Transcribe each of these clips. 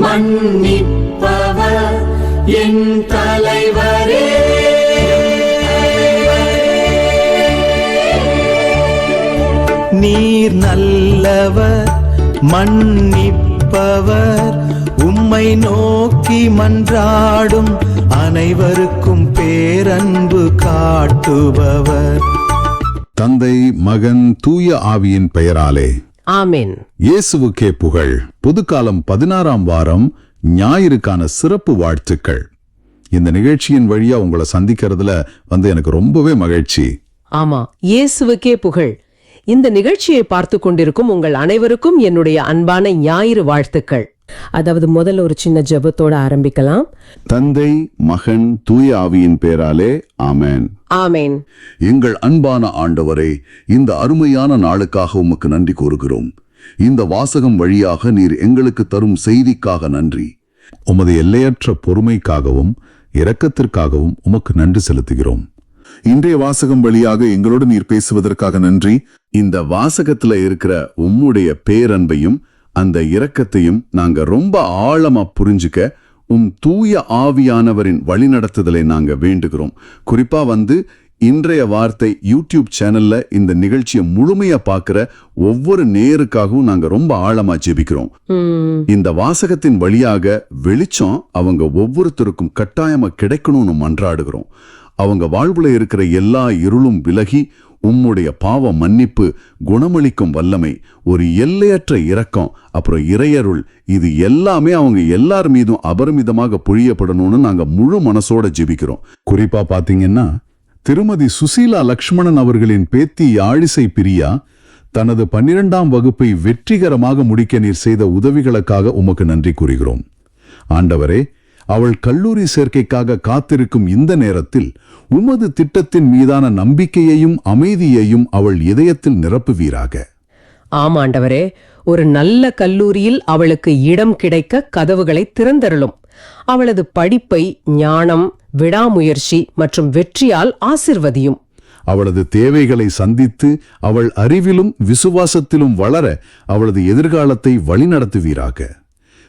மன்னிப்பவர் என் தலைவரே. நீர் நல்லவர் மன்னிப்பவர், உம்மை நோக்கி மன்றாடும் அனைவருக்கும் பேரன்பு காட்டுபவர். தந்தை, மகன், தூய ஆவியின் பெயராலே ஆமென். இயேசுவுக்கே புகழ். புதுக்காலம் 16ஆம் வாரம் ஞாயிறுக்கான சிறப்பு வாழ்த்துக்கள். இந்த நிகழ்ச்சியின் வழியா உங்களை சந்திக்கிறதுல எனக்கு ரொம்பவே மகிழ்ச்சி. ஆமா, இயேசுவுக்கே புகழ். இந்த நிகழ்ச்சியை பார்த்து கொண்டிருக்கும் உங்கள் அனைவருக்கும் என்னுடைய அன்பான ஞாயிறு வாழ்த்துக்கள். அதாவது முதல்ல ஒரு சின்ன ஜெபத்தோட ஆரம்பிக்கலாம். தந்தை, மகன், தூய ஆவியின் பெயராலே ஆமென். ஆமென். எங்கள் அன்பான ஆண்டவரே, இந்த அருமையான நாளுக்காக உமக்கு நன்றி கூறுகிறோம். இந்த வாசகம் வழியாக நீர் எங்களுக்கு தரும் செய்திக்காக நன்றி. உமது எல்லையற்ற பொறுமைக்காகவும் இரக்கத்திற்காகவும் உமக்கு நன்றி செலுத்துகிறோம். இன்றைய வாசகம் வழியாக எங்களோடு நீர் பேசுவதற்காக நன்றி. இந்த வாசகத்துல இருக்கிற உம்முடைய பேரன்பையும் அந்த இரக்கத்தையும் நாங்க ரொம்ப ஆழமா புரிஞ்சுக்க தூய ஆவியானவரின் வழிநடத்துதலை நாங்க வேண்டுகிறோம். குறிப்பா இன்றைய வார்த்தை யூடியூப் சேனல்ல இந்த நிகழ்ச்சியை முழுமையா பார்க்கிற ஒவ்வொரு நேயருக்காகவும் நாங்க ரொம்ப ஆழமா ஜெபிக்கிறோம். இந்த வாசகத்தின் வழியாக வெளிச்சம் அவங்க ஒவ்வொருத்தருக்கும் கட்டாயமா கிடைக்கணும்னு மன்றாடுகிறோம். அவங்க வாழ்வுல இருக்கிற எல்லா இருளும் விலகி உம்முடைய பாவ மன்னிப்பு, குணமளிக்கும் வல்லமை, ஒரு எல்லையற்ற இரக்கம், அப்புறம் இறையருள், இது எல்லாமே அவங்க எல்லார் மீதும் அபரிமிதமாக பொழியப்படணும்னு நாங்க முழு மனசோட ஜெபிக்கிறோம். குறிப்பா பாத்தீங்கன்னா, திருமதி சுசீலா லக்ஷ்மணன் அவர்களின் பேத்தி யாழிசை பிரியா தனது 12ஆம் வகுப்பை வெற்றிகரமாக முடிக்க நீர் செய்த உதவிகளுக்காக உமக்கு நன்றி கூறுகிறோம். ஆண்டவரே, அவள் கல்லூரி சேர்க்கைக்காக காத்திருக்கும் இந்த நேரத்தில் உமது திட்டத்தின் மீதான நம்பிக்கையையும் அமைதியையும் அவள் இதயத்தில் நிரப்புவீராக. ஆமாண்டவரே, ஒரு நல்ல கல்லூரியில் அவளுக்கு இடம் கிடைக்க கதவுகளை திறந்தருளும். அவளது படிப்பை ஞானம், விடாமுயற்சி மற்றும் வெற்றியால் ஆசிர்வதியும். அவளது தேவைகளை சந்தித்து அவள் அறிவிலும் விசுவாசத்திலும் வளர அவளது எதிர்காலத்தை வழிநடத்துவீராக.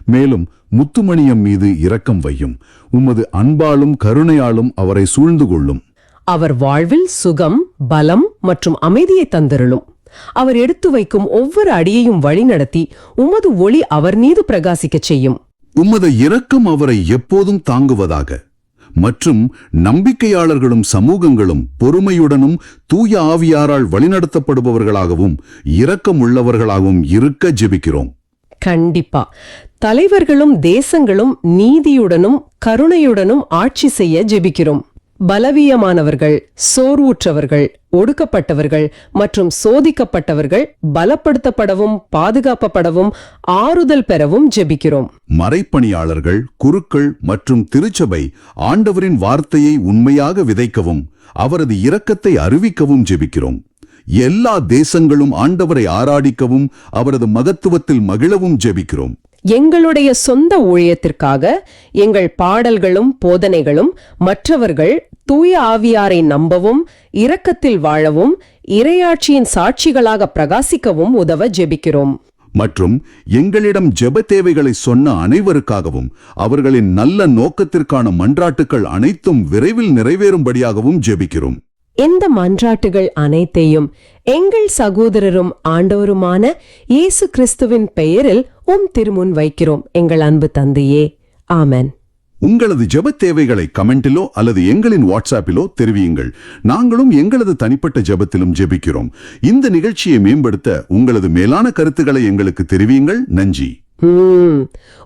மேலும் முத்துமணியம் மீது இரக்கம் வையும். உமது அன்பாலும் கருணையாலும் அவரை சூழ்ந்து கொள்ளும். அவர் வாழ்வில் சுகம், பலம் மற்றும் அமைதியை தந்தருளும். அவர் எடுத்து வைக்கும் ஒவ்வொரு அடியையும் வழிநடத்தி உமது ஒளி அவர் மீது பிரகாசிக்கச் செய்யும். உமது இரக்கம் அவரை எப்போதும் தாங்குவதாக. மற்றும் நம்பிக்கையாளர்களும் சமூகங்களும் பொறுமையுடனும் தூய ஆவியாரால் வழிநடத்தப்படுபவர்களாகவும் இரக்கமுள்ளவர்களாகவும் இருக்க ஜெபிக்கிறோம். கண்டிப்பா. தலைவர்களும் தேசங்களும் நீதியுடனும் கருணையுடனும் ஆட்சி செய்ய ஜெபிக்கிறோம். பலவீனமானவர்கள், சோர்வுற்றவர்கள், ஒடுக்கப்பட்டவர்கள் மற்றும் சோதிக்கப்பட்டவர்கள் பலப்படுத்தப்படவும் பாதுகாக்கப்படவும் ஆறுதல் பெறவும் ஜெபிக்கிறோம். மறைப்பணியாளர்கள், குருக்கள் மற்றும் திருச்சபை ஆண்டவரின் வார்த்தையை உண்மையாக விதைக்கவும் அவரது இரக்கத்தை அறிவிக்கவும் ஜெபிக்கிறோம். எல்லா தேசங்களும் ஆண்டவரை ஆராதிக்கவும் அவரது மகத்துவத்தில் மகிழவும் ஜெபிக்கிறோம். எங்களுடைய சொந்த ஊழியத்திற்காக எங்கள் பாடல்களும் போதனைகளும் மற்றவர்கள் தூய ஆவியாரை நம்பவும் இரக்கத்தில் வாழவும் இறையாட்சியின் சாட்சிகளாக பிரகாசிக்கவும் உதவ ஜெபிக்கிறோம். மற்றும் எங்களிடம் ஜெப தேவைகளை சொன்ன அனைவருக்காகவும் அவர்களின் நல்ல நோக்கத்திற்கான மன்றாட்டுக்கள் அனைத்தும் விரைவில் நிறைவேறும்படியாகவும் ஜெபிக்கிறோம். இந்த மன்றாட்டுகள் அனைத்தையும் எங்கள் சகோதரரும் ஆண்டவருமான இயேசு கிறிஸ்துவின் பெயரில் திருமுன் வைக்கிறோம், எங்கள் அன்பு தந்தையே. ஆமென். உங்களது ஜெப தேவைகளை கமெண்டிலோ அல்லது எங்களின் வாட்ஸ்அப்பிலோ தெரிவியுங்கள். நாங்களும் எங்களது தனிப்பட்ட ஜெபத்திலும் ஜெபிக்கிறோம். இந்த நிகழ்ச்சியை மேம்படுத்த உங்களது மேலான கருத்துக்களை எங்களுக்கு தெரிவியுங்கள். நன்றி.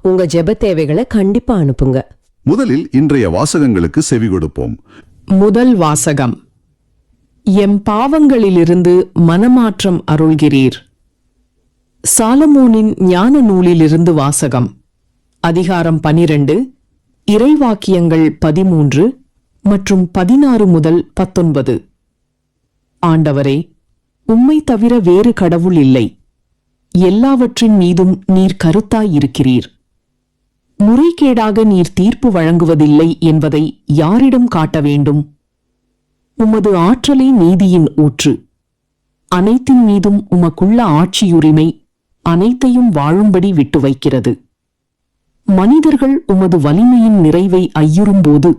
உங்க ஜெப தேவைகளை கண்டிப்பா அனுப்புங்க. முதலில் இன்றைய வாசகங்களுக்கு செவி கொடுப்போம். முதல் வாசகம். எம் பாவங்களிலிருந்து மனமாற்றம் அருள்கிறீர். சாலமோனின் ஞான நூலிலிருந்து வாசகம். அதிகாரம் 12, இறைவாக்கியங்கள் 13 மற்றும் 16 முதல் 19. ஆண்டவரே, உம்மை தவிர வேறு கடவுள் இல்லை. எல்லாவற்றின் மீதும் நீர் கருத்தாயிருக்கிறீர். முறைகேடாக நீர் தீர்ப்பு வழங்குவதில்லை என்பதை யாரிடம் காட்ட வேண்டும்? உமது ஆற்றலே நீதியின் ஊற்று. அனைத்தின் மீதும் உமக்குள்ள ஆட்சியுரிமை அனைத்தையும் வாழும்படி விட்டு வைக்கிறது. மனிதர்கள் உமது வலிமையின் நிறைவை ஐயுறும்போது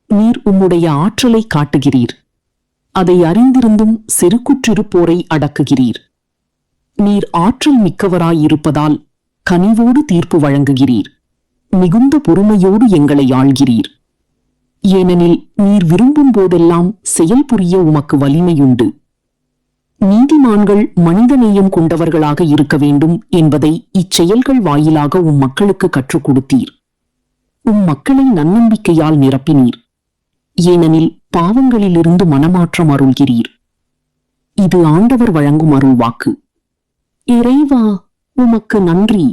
நீர் உம்முடைய ஆற்றலை காட்டுகிறீர். அதை அறிந்திருந்தும் செருக்குற்றிருப்போரை அடக்குகிறீர். நீர் ஆற்றல் மிக்கவராயிருப்பதால் கனிவோடு தீர்ப்பு வழங்குகிறீர். மிகுந்த பொறுமையோடு எங்களை ஆள்கிறீர். ஏனெனில் நீர் விரும்பும் போதெல்லாம் செயல் புரிய உமக்கு வலிமையுண்டு. நீதிமான்கள் மனிதநேயம் கொண்டவர்களாக இருக்க வேண்டும் என்பதை இச்செயல்கள் வாயிலாக உம் மக்களுக்கு கற்றுக் கொடுத்தீர். உம் மக்களை நன்னம்பிக்கையால் நிரப்பினீர். ஏனெனில் பாவங்களிலிருந்து மனமாற்றம் அருள்கிறீர். இது ஆண்டவர் வழங்கும் அருள்வாக்கு. இறைவா, உமக்கு நன்றி.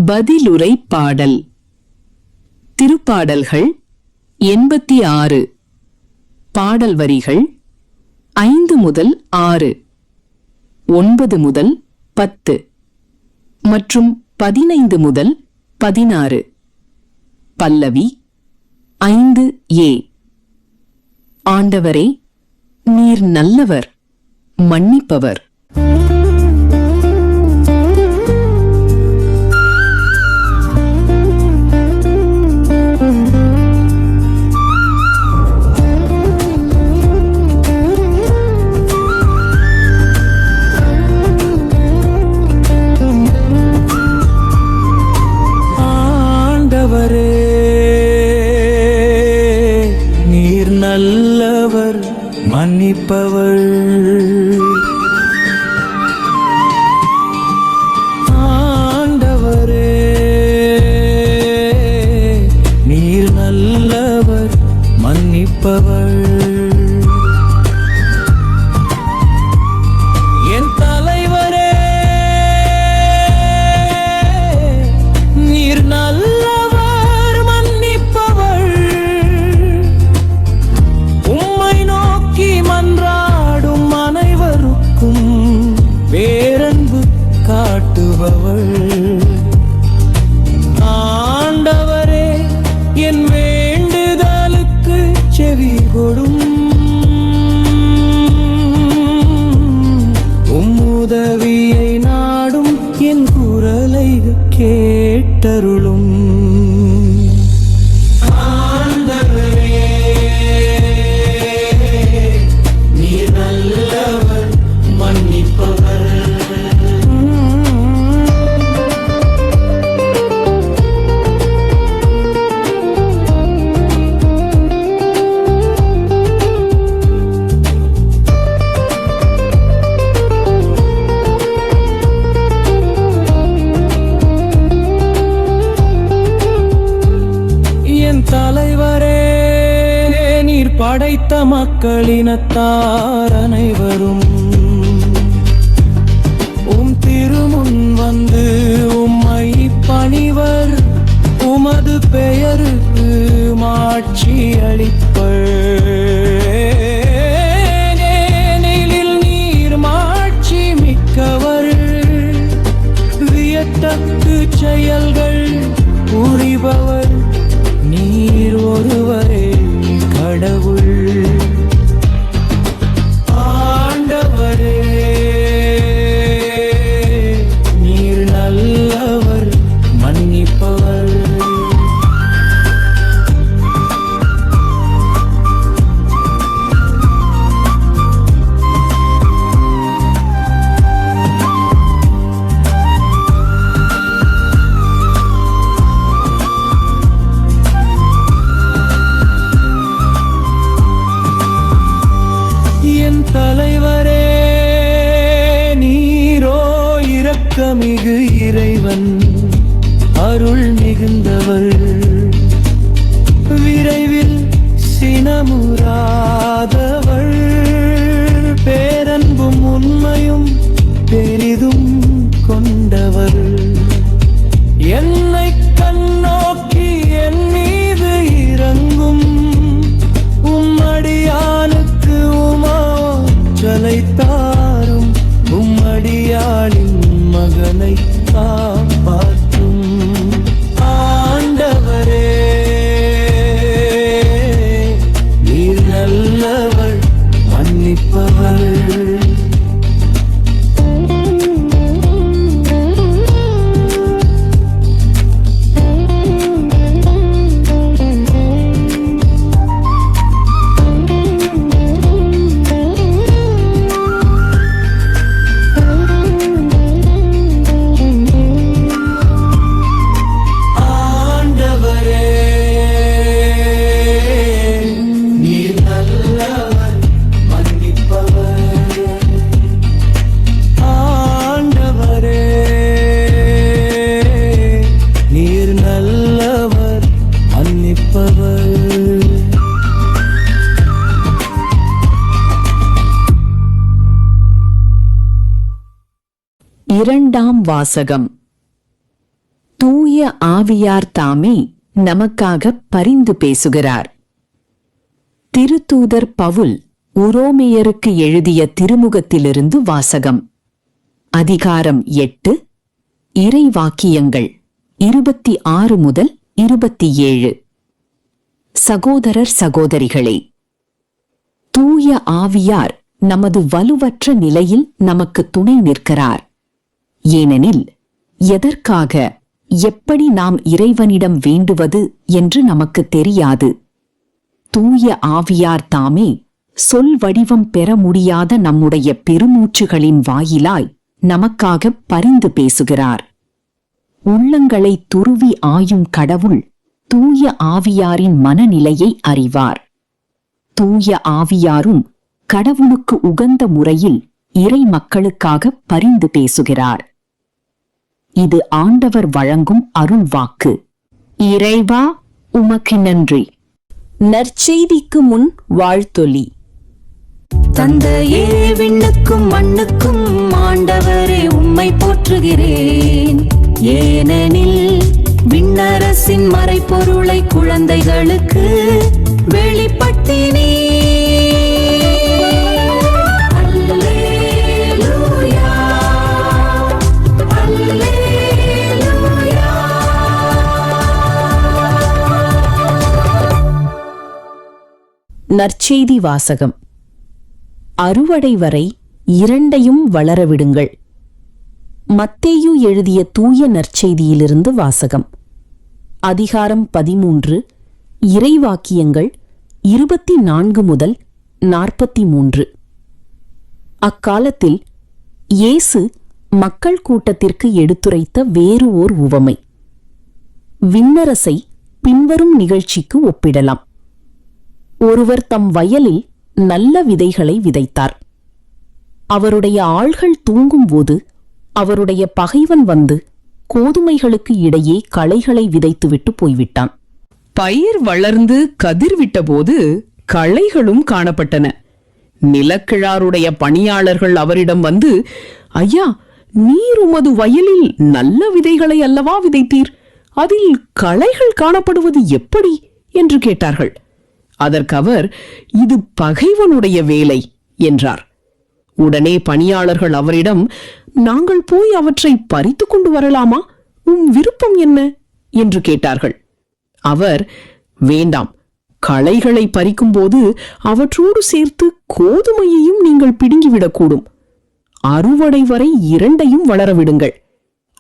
பதிலுரை பாடல். திருப்பாடல்கள் 86. பாடல் வரிகள் 5 முதல் 6, 9 முதல் 10 மற்றும் 15 முதல் 16. பல்லவி 5a. ஆண்டவரே, நீர் நல்லவர், மன்னிப்பவர். நல்லவர், மன்னிப்பவர். ஆண்டவரே, நீர் நல்லவர், மன்னிப்பவர். என் தலைவரே, நீர் நல்லவர், மன்னிப்பவர். உம்மை நோக்கி மன்றாடும் அனைவருக்கும் பேரன்பு காட்டுபவர். ஆண்டவரே, என் வேண்டுதலுக்கு செவி கொடும். உம்முதவியை நாடும் என் குரலை கேட்டருளும். தலைவரே, நீர் படைத்த மக்களினத்தார் அனைவரும் உம் திருமுன் வந்து உம்மை பணிவர். உமது பெயருக்கு மாட்சி அளிப்பர். ஏனெனில் நீர் மாட்சி மிக்கவர். வியத்தகு செயல்கள் புரிபவர். நீர் ஒருவரே கடவுள். ஆண்டவரே, நீர் நல்லவர், மன்னிப்பவர். தலைவரே, நீரோ இரக்கமிகு இறைவன், அருள் மிகுந்தவர். விரைவில் சினமுறாதவர். பேரன்பும் உண்மையும் பெரிதும் கொண்டவர். என்னை கண்ணோக்கி என் மீது இறங்கும். உம்மடியானுக்கு உமாச்சலைத்தாரும். உம்மடியாளின் மகனை காப்பாற்றும். ஆண்டவரே, நீர் நல்லவர், மன்னிப்பவர். இரண்டாம் வாசகம். தூய ஆவியார் தாமே நமக்காக பரிந்து பேசுகிறார். திருத்தூதர் பவுல் உரோமையருக்கு எழுதிய திருமுகத்திலிருந்து வாசகம். அதிகாரம் 8, இறைவாக்கியங்கள் 26 முதல் 27. சகோதரர் சகோதரிகளே, தூய ஆவியார் நமது வலுவற்ற நிலையில் நமக்கு துணை நிற்கிறார். ஏனெனில் எதற்காக, எப்படி நாம் இறைவனிடம் வேண்டுவது என்று நமக்கு தெரியாது. தூய ஆவியார் தாமே சொல் வடிவம் பெற முடியாத நம்முடைய பெருமூச்சுகளின் வாயிலாய் நமக்காக பரிந்து பேசுகிறார். உள்ளங்களை துருவி ஆயும் கடவுள் தூய ஆவியாரின் மனநிலையை அறிவார். தூய ஆவியாரும் கடவுளுக்கு உகந்த முறையில் இறை மக்களுக்காக பரிந்து பேசுகிறார். இது ஆண்டவர் வழங்கும் அருள்வாக்கு. இறைவா, உமக்கு நன்றி. நற்செய்திக்கு முன் வாழ்த்தொலி. தந்தையே, விண்ணுக்கும் மண்ணுக்கும் ஆண்டவரே உம்மை போற்றுகிறேன். ஏனெனில் விண்ணரசின் மறைபொருளை குழந்தைகளுக்கு வெளிப்படுத்தினீர். அல்லேலூயா, அல்லேலூயா. நற்செய்தி வாசகம். அறுவடை வரை இரண்டையும் வளரவிடுங்கள். மத்தேயு எழுதிய தூய நற்செய்தியிலிருந்து வாசகம். அதிகாரம் 13, இறைவாக்கியங்கள் 24 முதல் 43. அக்காலத்தில் இயேசு மக்கள் கூட்டத்திற்கு எடுத்துரைத்த வேறு ஓர் உவமை. விண்ணரசை பின்வரும் நிகழ்ச்சிக்கு ஒப்பிடலாம். ஒருவர் தம் வயலில் நல்ல விதைகளை விதைத்தார். அவருடைய ஆள்கள் தூங்கும்போது அவருடைய பகைவன் வந்து கோதுமைகளுக்கு இடையே களைகளை விதைத்துவிட்டு போய்விட்டான். பயிர் வளர்ந்து கதிர் விட்டபோது களைகளும் காணப்பட்டன. நிலக்கிழாருடைய பணியாளர்கள் அவரிடம் வந்து, ஐயா, நீர் உமது வயலில் நல்ல விதைகளை அல்லவா விதைத்தீர், அதில் களைகள் காணப்படுவது எப்படி என்று கேட்டார்கள். அதற்கவர், இது பகைவனுடைய வேலை என்றார். உடனே பணியாளர்கள் அவரிடம், நாங்கள் போய் அவற்றை பறித்து கொண்டு வரலாமா, உம் விருப்பம் என்ன என்று கேட்டார்கள். அவர், வேண்டாம், களைகளை பறிக்கும்போது அவற்றோடு சேர்த்து கோதுமையையும் நீங்கள் பிடுங்கிவிடக்கூடும். அறுவடை வரை இரண்டையும் வளரவிடுங்கள்.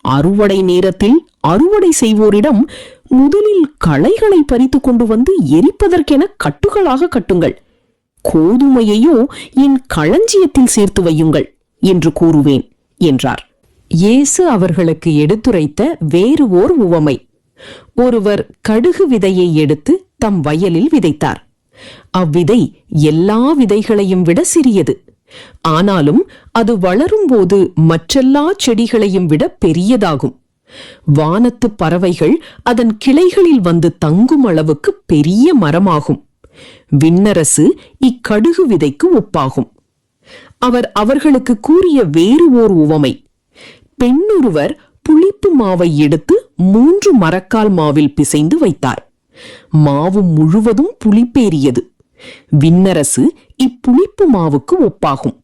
அறுவடை நேரத்தில் அறுவடை செய்வோரிடம் முதலில் களைகளை பறித்து கொண்டு வந்து எரிப்பதற்கென கட்டுகளாக கட்டுங்கள். கோதுமையையோ என் களஞ்சியத்தில் சேர்த்து வையுங்கள் என்று கூறுவேன் என்றார். இயேசு அவர்களுக்கு எடுத்துரைத்த வேறு ஓர் உவமை. ஒருவர் கடுகு விதையை எடுத்து தம் வயலில் விதைத்தார். அவ்விதை எல்லா விதைகளையும் விட சிறியது. ஆனாலும் அது வளரும்போது மற்றெல்லா செடிகளையும் விட பெரியதாகும். வானத்து பறவைகள் அதன் கிளைகளில் வந்து தங்கும் அளவுக்கு பெரிய மரமாகும். விண்ணரசு இக்கடுகு விதைக்கு ஒப்பாகும். அவர் அவர்களுக்கு கூறிய வேறு ஓர் உவமை. பெண்ணொருவர் புளிப்பு மாவை எடுத்து 3 மரக்கால் மாவில் பிசைந்து வைத்தார். மாவு முழுவதும் புளிப்பேறியது. விண்ணரசு இப்புளிப்பு மாவுக்கு ஒப்பாகும்.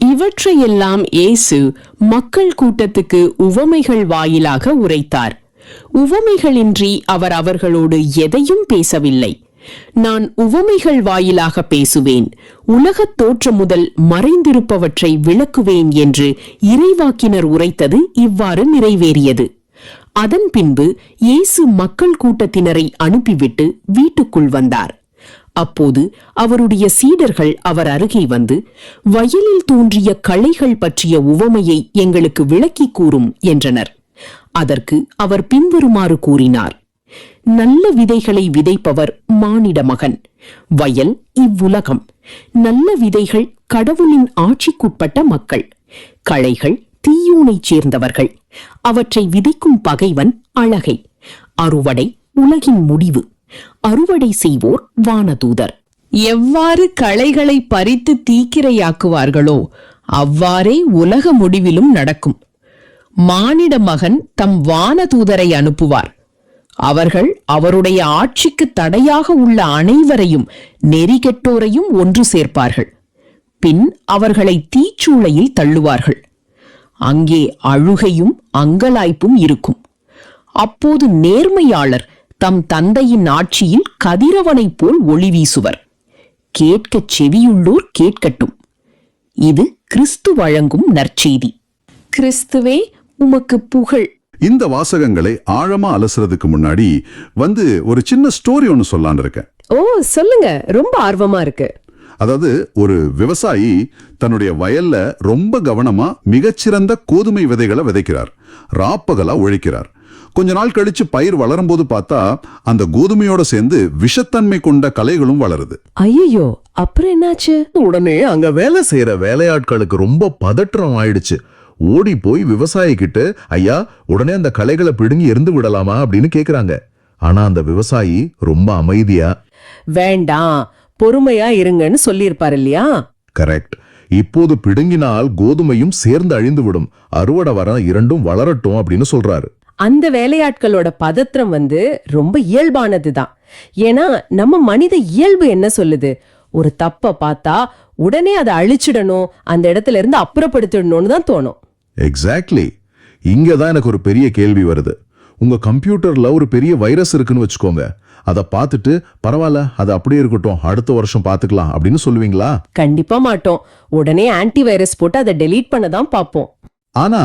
இவற்றையெல்லாம் இயேசு மக்கள் கூட்டத்துக்கு உவமைகள் வாயிலாக உரைத்தார். உவமைகளின்றி அவர் அவர்களோடு எதையும் பேசவில்லை. நான் உவமைகள் வாயிலாக பேசுவேன், உலகத் தோற்றம் முதல் மறைந்திருப்பவற்றை விளக்குவேன் என்று இறைவாக்கினர் உரைத்தது இவ்வாறு நிறைவேறியது. அதன் பின்பு இயேசு மக்கள் கூட்டத்தினரை அனுப்பிவிட்டு வீட்டுக்குள் வந்தார். அப்போது அவருடைய சீடர்கள் அவர் அருகே வந்து, வயலில் தோன்றிய களைகள் பற்றிய உவமையை எங்களுக்கு விளக்கி கூறும் என்றனர். அதற்கு அவர் பின்வருமாறு கூறினார். நல்ல விதைகளை விதைப்பவர் மானிட மகன். வயல் இவ்வுலகம். நல்ல விதைகள் கடவுளின் ஆட்சிக்குட்பட்ட மக்கள். களைகள் தீயோனைச் சேர்ந்தவர்கள். அவற்றை விதைக்கும் பகைவன் அழகை. அறுவடை உலகின் முடிவு. அறுவடை செய்வோர் வானதூதர். எவ்வாறு களைகளை பறித்து தீக்கிரையாக்குவார்களோ அவ்வாறே உலக முடிவிலும் நடக்கும். மானிட மகன் தம் வானதூதரை அனுப்புவார். அவர்கள் அவருடைய ஆட்சிக்கு தடையாக உள்ள அனைவரையும் நெறிகெட்டோரையும் ஒன்று சேர்ப்பார்கள். பின் அவர்களை தீச்சூளையில் தள்ளுவார்கள். அங்கே அழுகையும் அங்கலாய்ப்பும் இருக்கும். அப்போது நேர்மையாளர் தம் தந்தையின் ஆட்சியில் கதிரவனைப் போல் ஒளி வீசுவர். கேட்கச் செவியுள்ளோர் கேட்கட்டும். இது கிறிஸ்து வழங்கும் நற்செய்தி. கிறிஸ்துவே உமக்கு புகழ். இந்த வாசகங்களை ஆழமா அலசுறதுக்கு முன்னாடி ஒரு சின்ன ஸ்டோரி ஒன்னு சொல்லான்னு இருக்கேன். ஓ சொல்லுங்க, ரொம்ப ஆர்வமா இருக்கு. அதாவது ஒரு விவசாயி தன்னுடைய வயல்ல ரொம்ப கவனமா மிகச்சிறந்த கோதுமை விதைகளை விதைக்கிறார். ராப்பகலா உழைக்கிறார். கொஞ்ச நாள் கழிச்சு பயிர் வளரும் போது பார்த்தா அந்த கோதுமையோட சேர்ந்து விஷத்தன்மை கொண்ட களைகளும் வளருது. ஐயோ, அப்புறம் என்னாச்சு? உடனே அங்க வேலை செய்யற வேலையாட்களுக்கு ரொம்ப பதற்றம் ஆயிடுச்சு. ஓடி போய் விவசாயி கிட்ட, ஐயா உடனே அந்த களைகளை பிடுங்கி எரிந்து விடலாமா அப்படின்னு கேக்குறாங்க. ஆனா அந்த விவசாயி ரொம்ப அமைதியா, வேண்டாம் பொறுமையா இருங்கன்னு சொல்லியிருப்பாரு இல்லையா? கரெக்ட், இப்போது பிடுங்கினால் கோதுமையும் சேர்ந்து அழிந்து விடும், அறுவடை வர இரண்டும் வளரட்டும் அப்படின்னு சொல்றாரு. அந்த வேலையாட்களோட பதற்றம் ரொம்ப இயல்பானதுதான். ஏன்னா நம்ம மனித இயல்பு என்ன சொல்லுது? ஒரு தப்ப பார்த்தா உடனே அதை அழிச்சிடணும், அந்த இடத்துல இருந்து அப்புறப்படுத்திடணும்னு தான் தோணும். எக்ஸாக்ட்லி. இங்கதான் எனக்கு ஒரு பெரிய கேள்வி வருது. உங்க கம்ப்யூட்டர்ல ஒரு பெரிய வைரஸ் இருக்குன்னு வச்சுக்கோங்க. அதை பார்த்துட்டு பரவாயில்ல அது அப்படியே இருக்கட்டும், அடுத்த வருஷம் பார்த்துக்கலாம் அப்படின்னு சொல்லுவீங்களா? கண்டிப்பா மாட்டோம். உடனே ஆன்டி வைரஸ் போட்டு அதை டெலீட் பண்ண தான் பார்ப்போம். ஆனா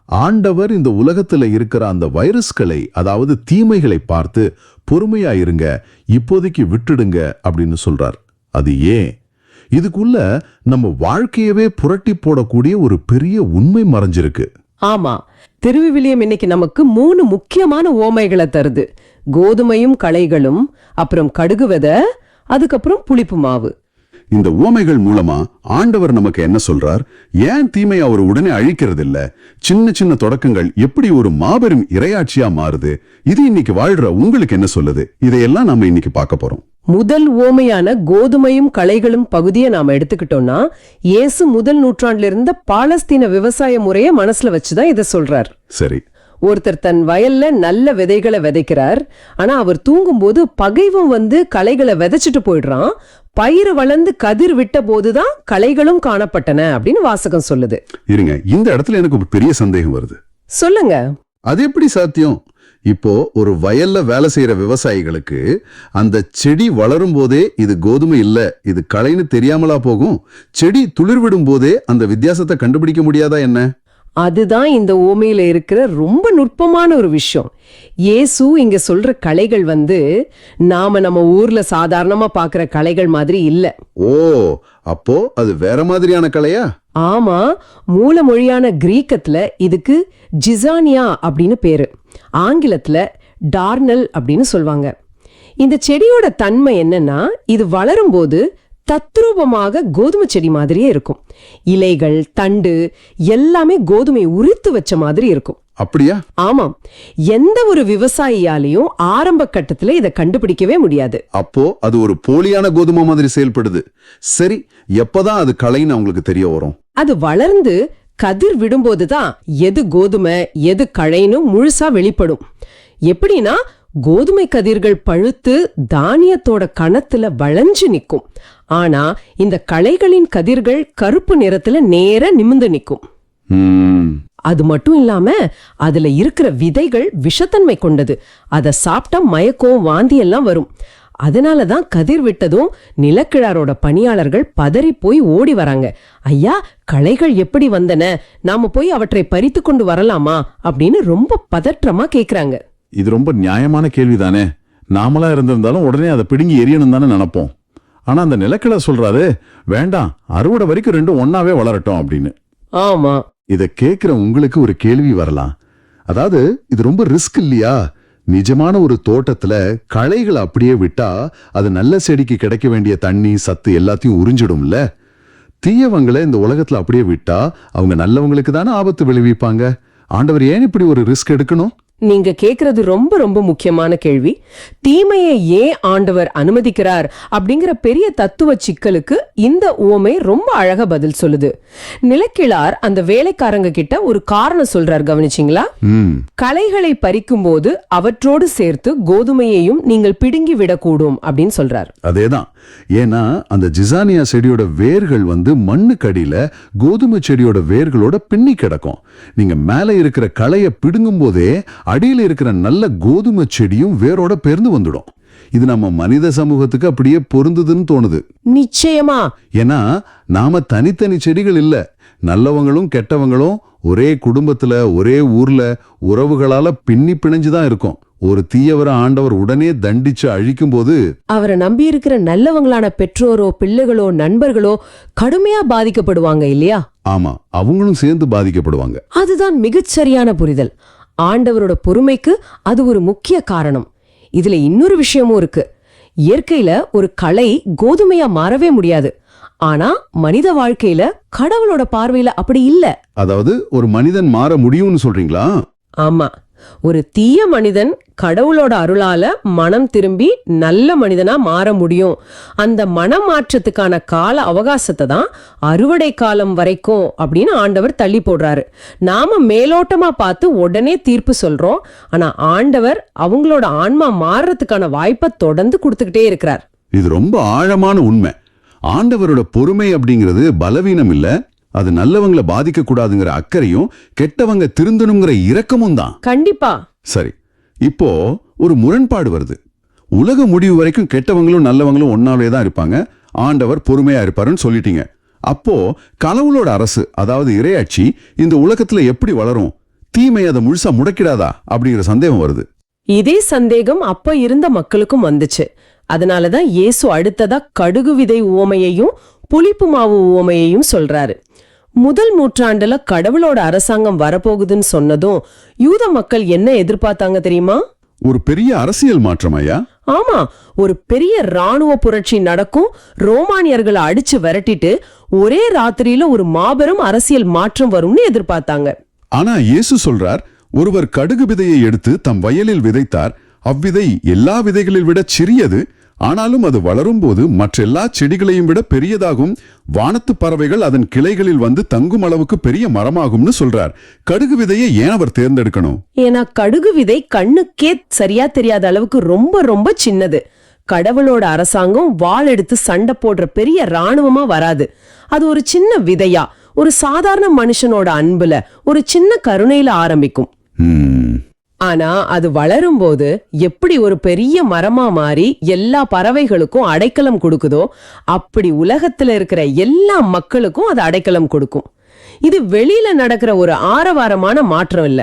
ஆண்டவர் இந்த உலகத்துல இருக்கிற அந்த வைரஸ்களை, அதாவது தீமைகளை பார்த்து பொறுமையா இருங்க, இப்போதைக்கு விட்டுடுங்க அப்படின்னு சொல்றார். அது ஏன்? இதுக்குள்ள நம்ம வாழ்க்கையவே புரட்டி போடக்கூடிய ஒரு பெரிய உண்மை மறைஞ்சிருக்கு. ஆமா, திருவிவிலியம் இன்னைக்கு நமக்கு 3 முக்கியமான ஓமைகளை தருது. கோதுமையும் களைகளும், அப்புறம் கடுகு விதை, அதுக்கப்புறம் புளிப்பு மாவு. இந்த உவமைகள் மூலமா ஆண்டவர் நமக்கு என்ன சொல்றார்? ஏன் தீமை அவர் உடனே அழிக்கிறது இல்ல? சின்ன சின்ன தொடக்கங்கள் எப்படி ஒரு மாபெரும் இறையாட்சியா மாறுது? இது இன்னைக்கு வாழ்ற உங்களுக்கு என்ன சொல்லுது? இதையெல்லாம் நாம இன்னைக்கு பார்க்க போறோம். முதல் ஓமையான கோதுமையும் களைகளும் பகுதியை நாம எடுத்துக்கிட்டோம்னா, இயேசு முதல் நூற்றாண்டுல இருந்த பாலஸ்தீன விவசாய முறையை மனசுல வச்சுதான் இதை சொல்றார். சரி, ஒருத்தர் தன் வயல்ல நல்ல விதைகளை விதைக்கிறார். ஆனா அவர் தூங்கும்போது பகைவன் களைகளை விதைச்சிட்டு போயிடுறான். பயிர் வளர்ந்து கதிர் விட்ட போதுதான் களைகளும் காணப்பட்டன அப்படின்னு வாசகம் சொல்லுது. இருங்க, இந்த இடத்துல எனக்கு ஒரு பெரிய சந்தேகம் வருது. சொல்லுங்க. அது எப்படி சாத்தியம்? இப்போ ஒரு வயல்ல வேலை செய்யற விவசாயிகளுக்கு அந்த செடி வளரும் போதே இது கோதுமை இல்ல, இது களைன்னு தெரியாமலா போகும்? செடி துளிர்விடும் போதே அந்த வித்தியாசத்தை கண்டுபிடிக்க முடியாதா என்ன? அதுதான் இந்த ஓமையில இருக்கிற ரொம்ப நுட்பமான ஒரு விஷயம். இயேசு இங்க சொல்ற களைகள் நாம நம்ம ஊர்ல சாதாரணமா பாக்குற களைகள் மாதிரி இல்ல. ஓ, அப்போ அது வேற மாதிரியான களையா? ஆமா, மூல மொழியான கிரீக்கத்துல இதுக்கு ஜிசானியா அப்படின்னு பேரு. ஆங்கிலத்துல டார்னல் அப்படின்னு சொல்வாங்க. இந்த செடியோட தன்மை என்னன்னா, இது வளரும் போது தத்ரூபமாக கோதுமை செடி மாதிரியே இருக்கும். இலைகள், தண்டு எல்லாமே கோதுமை உரித்து வச்ச மாதிரி இருக்கும். அப்படியா? ஆமாம், எந்த ஒரு விவசாயியாலையும் ஆரம்ப கட்டத்துல இதை கண்டுபிடிக்கவே முடியாது. அப்போ அது ஒரு போலியான கோதுமை மாதிரி செயல்படுது. சரி, எப்பதான் அது களைன்னு அவங்களுக்கு தெரிய வரும்? அது வளர்ந்து கதிர் விடும்போதுதான் எது கோதுமை எது களைன்னு முழுசா வெளிப்படும். எப்படின்னா, கோதுமை கதிர்கள் பழுத்து தானியத்தோட கணத்துல வளைஞ்சு நிக்கும். ஆனா இந்த களைகளின் கதிர்கள் கருப்பு நிறத்துல நேர நிமிர்ந்து நிக்கும். அது மட்டும் இல்லாம அதுல இருக்கிற விதைகள் விஷத்தன்மை கொண்டது. அதை சாப்பிட்டா மயக்கம், வாந்தி எல்லாம் வரும். அதனாலதான் கதிர் விட்டதும் நிலக்கிழாரோட பணியாளர்கள் பதறி போய் ஓடி வராங்க. ஐயா, களைகள் எப்படி வந்தன? நாம போய் அவற்றை பறித்து கொண்டு வரலாமா அப்படின்னு ரொம்ப பதற்றமா கேக்குறாங்க. இது ரொம்ப நியாயமான கேள்விதானே. நாமளா இருந்திருந்தாலும் உடனே அதை பிடுங்கி எரியணும் தானே நினைப்போம். ஆனா அந்த நிலக்கிழ சொல்றாரு, வேண்டாம், அறுவடை வரைக்கும் ரெண்டும் ஒன்னாவே வளரட்டும் அப்படின்னு. ஆமா, இத கேக்குற உங்களுக்கு ஒரு கேள்வி வரலாம். அதாவது இது ரொம்ப ரிஸ்க் இல்லையா? நிஜமான ஒரு தோட்டத்துல களைகளை அப்படியே விட்டா அது நல்ல செடிக்கு கிடைக்க வேண்டிய தண்ணி, சத்து எல்லாத்தையும் உறிஞ்சிடும்ல. தீயவங்களை இந்த உலகத்துல அப்படியே விட்டா அவங்க நல்லவங்களுக்கு தானே ஆபத்து விளைவிப்பாங்க. ஆண்டவர் ஏன் இப்படி ஒரு ரிஸ்க் எடுக்கணும்? நீங்க கேக்குறது ரொம்ப ரொம்ப முக்கியமான கேள்வி. தீமையை ஏன் ஆண்டவர் அனுமதிக்கிறார் அப்படிங்கிற பெரிய தத்துவ சிக்கலுக்கு இந்த உவமை ரொம்ப அழகா பதில் சொல்லுது. நிலக்கிழார் அந்த வேலைக்காரங்க கிட்ட ஒரு காரணம் சொல்றார், கவனிச்சிங்களா? களைகளை பறிக்கும் போது அவற்றோடு சேர்த்து கோதுமையையும் நீங்கள் பிடுங்கி விடக்கூடும் அப்படின்னு சொல்றார். அதேதான். ஏன்னா அந்த ஜிசானியா செடியோட வேர்கள் மண்ணுக்கடியில கோதுமை செடியோட வேர்களோட பின்னி கிடக்கும். நீங்க மேல இருக்கிற களைய பிடுங்கும் போதே அடியில இருக்கிற நல்ல கோதுமை செடியும் வேரோட பேர்ந்து வந்துடும். இது நம்ம மனித சமூகத்துக்கு அப்படியே பொருந்துதுன்னு தோணுது. நிச்சயமா. ஏன்னா நாம தனித்தனி செடிகள் இல்ல, நல்லவங்களும் கெட்டவங்களும் ஒரே குடும்பத்துல ஒரே ஊர்ல உறவுகளால பின்னி பிணைஞ்சுதான் இருக்கும். ஒரு தீயவர ஆண்டவர் உடனே தண்டிச்சு அழிக்கும் போது அவரை நம்பி இருக்கிற நல்லவங்களான பெற்றோரோ பிள்ளைகளோ நண்பர்களோ கடுமையா பாதிக்கப்படுவாங்க இல்லையா? ஆமா, அவங்களும் சேர்ந்து பாதிக்கப்படுவாங்க. அதுதான் மிகச்சரியான புரிதல். ஆண்டவரோட பொறுமைக்கு அது ஒரு முக்கிய காரணம். இதுல இன்னொரு விஷயமும் இருக்கு. இயற்கையில ஒரு களை கோதுமையா மாறவே முடியாது. ஆனா மனித வாழ்க்கையில கடவுளோட பார்வையில அப்படி இல்ல. அதாவது ஒரு மனிதன் மாற முடியும்னு சொல்றீங்களா? ஆமா, ஒரு தீய மனிதன் கடவுளோட அருளால மனம் திரும்பி நல்ல மனிதனா மாற முடியும். அந்த மனம் மாற்றத்துக்கான கால அவகாசத்தை தான் அறுவடை காலம் வரைக்கும் அப்படின்னு ஆண்டவர் தள்ளி போடுறாரு. நாம மேலோட்டமா பார்த்து உடனே தீர்ப்பு சொல்றோம். ஆனா ஆண்டவர் அவங்களோட ஆன்மா மாறுறதுக்கான வாய்ப்பை தொடர்ந்து கொடுத்துக்கிட்டே இருக்கிறார். இது ரொம்ப ஆழமான உண்மை. ஆண்டவரோட பொறுமை அப்படிங்கிறது பலவீனம் இல்ல, அது நல்லவங்களை பாதிக்க கூடாதுங்கிற அக்கறையும் கெட்டவங்க திருந்தணுங்கிற இரக்கமும் தான். கண்டிப்பா. சரி, இப்போ ஒரு முரண்பாடு வருது. உலக முடிவு வரைக்கும் கெட்டவங்களும் நல்லவங்களும் ஒன்னாவே தான் இருப்பாங்க, ஆண்டவர் பொறுமையா இருப்பாருன்னு சொல்லிட்டீங்க. அப்போ கடவுளோட அரசு, அதாவது இறையாட்சி இந்த உலகத்துல எப்படி வளரும்? தீமை அதை முழுசா முடக்கிடாதா அப்படிங்கிற சந்தேகம் வருது. இதே சந்தேகம் அப்ப இருந்த மக்களுக்கும் வந்துச்சு. அதனாலதான் இயேசு அடுத்ததா கடுகு விதை உவமையையும் புளிப்பு மாவு உவமையையும் சொல்றாரு. முதல் நூற்றாண்டுல கடவுளோட அரசாங்கம் வரப்போகுதுன்னு சொன்னதும் யூத மக்கள் என்ன எதிர்பார்த்தாங்க தெரியுமா? ஒரு பெரிய அரசியல் மாற்றம் ஐயா. ஆமா, ஒரு பெரிய ராணுவ புரட்சி நடக்கும், ரோமானியர்களை அடிச்சு விரட்டிட்டு ஒரே ராத்திரியில ஒரு மாபெரும் அரசியல் மாற்றம் வரும்னு எதிர்பார்த்தாங்க. ஆனா இயேசு சொல்றார், ஒருவர் கடுகு விதையை எடுத்து தம் வயலில் விதைத்தார். அவ்விதை எல்லா விதைகளில் விட சிறியது, ஆனாலும் அது வளரும் போது மற்ற எல்லா செடிகளையும் விட பெரியதாகும். வானத்து பறவைகள் அதன் கிளைகளில் வந்து தங்கும் அளவுக்கு பெரிய மரமாகும்னு சொல்றார். கடுகு விதையை ஏன் அவர் தேர்ந்தெடுக்கணும்? ஏன்னா கடுகு விதை கண்ணுக்கே சரியா தெரியாத அளவுக்கு ரொம்ப ரொம்ப சின்னது. கடவுளோட அரசாங்கம் வாள் எடுத்து சண்டை போடுற பெரிய ராணுவமா வராது. அது ஒரு சின்ன விதையா, ஒரு சாதாரண மனுஷனோட அன்புல, ஒரு சின்ன கருணையில ஆரம்பிக்கும். ஆனா அது வளரும் போது எப்படி ஒரு பெரிய மரமா மாறி எல்லா பறவைகளுக்கும் அடைக்கலம் கொடுக்குதோ அப்படி உலகத்துல இருக்கிற எல்லா மக்களுக்கும் அது அடைக்கலம் கொடுக்கும். இது வெளியில நடக்கிற ஒரு ஆரவாரமான மாற்றம் இல்ல,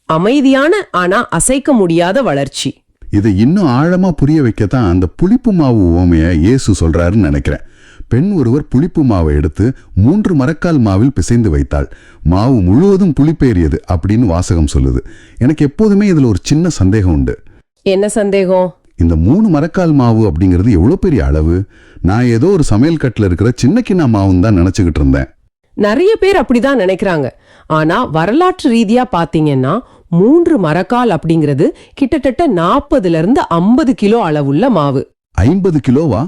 அமைதியான ஆனா அசைக்க முடியாத வளர்ச்சி. இதை இன்னும் ஆழமா புரிய வைக்கத்தான் அந்த புளிப்பு மாவு உவமைய இயேசு சொல்றாருன்னு நினைக்கிறேன். பெண் ஒருவர் புளிப்பு மாவை எடுத்து 3 மரக்கால் மாவில் பிசைந்து வைத்தாள். மாவு முழுவதும் புளிப்பேறியது அப்படின்னு வாசகம் சொல்லுது. எனக்கு எப்போதுமே இதுல ஒரு சின்ன சந்தேகம் உண்டு. என்ன சந்தேகம்? இந்த 3 மரக்கால் மாவு அப்படிங்கிறது எவ்வளவு பெரிய அளவு? நான் ஏதோ ஒரு சமையல் கட்டுல இருக்கிற சின்ன கிண்ண மாவுன்னு தான் நினைச்சுக்கிட்டு இருந்தேன். நிறைய பேர் அப்படிதான் நினைக்கிறாங்க. ஆனா வரலாற்று ரீதியா பாத்தீங்கன்னா 3 மரக்கால் அப்படிங்கிறது கிட்டத்தட்ட 40-50 கிலோ அளவுள்ள மாவு. 50 கிலோவா?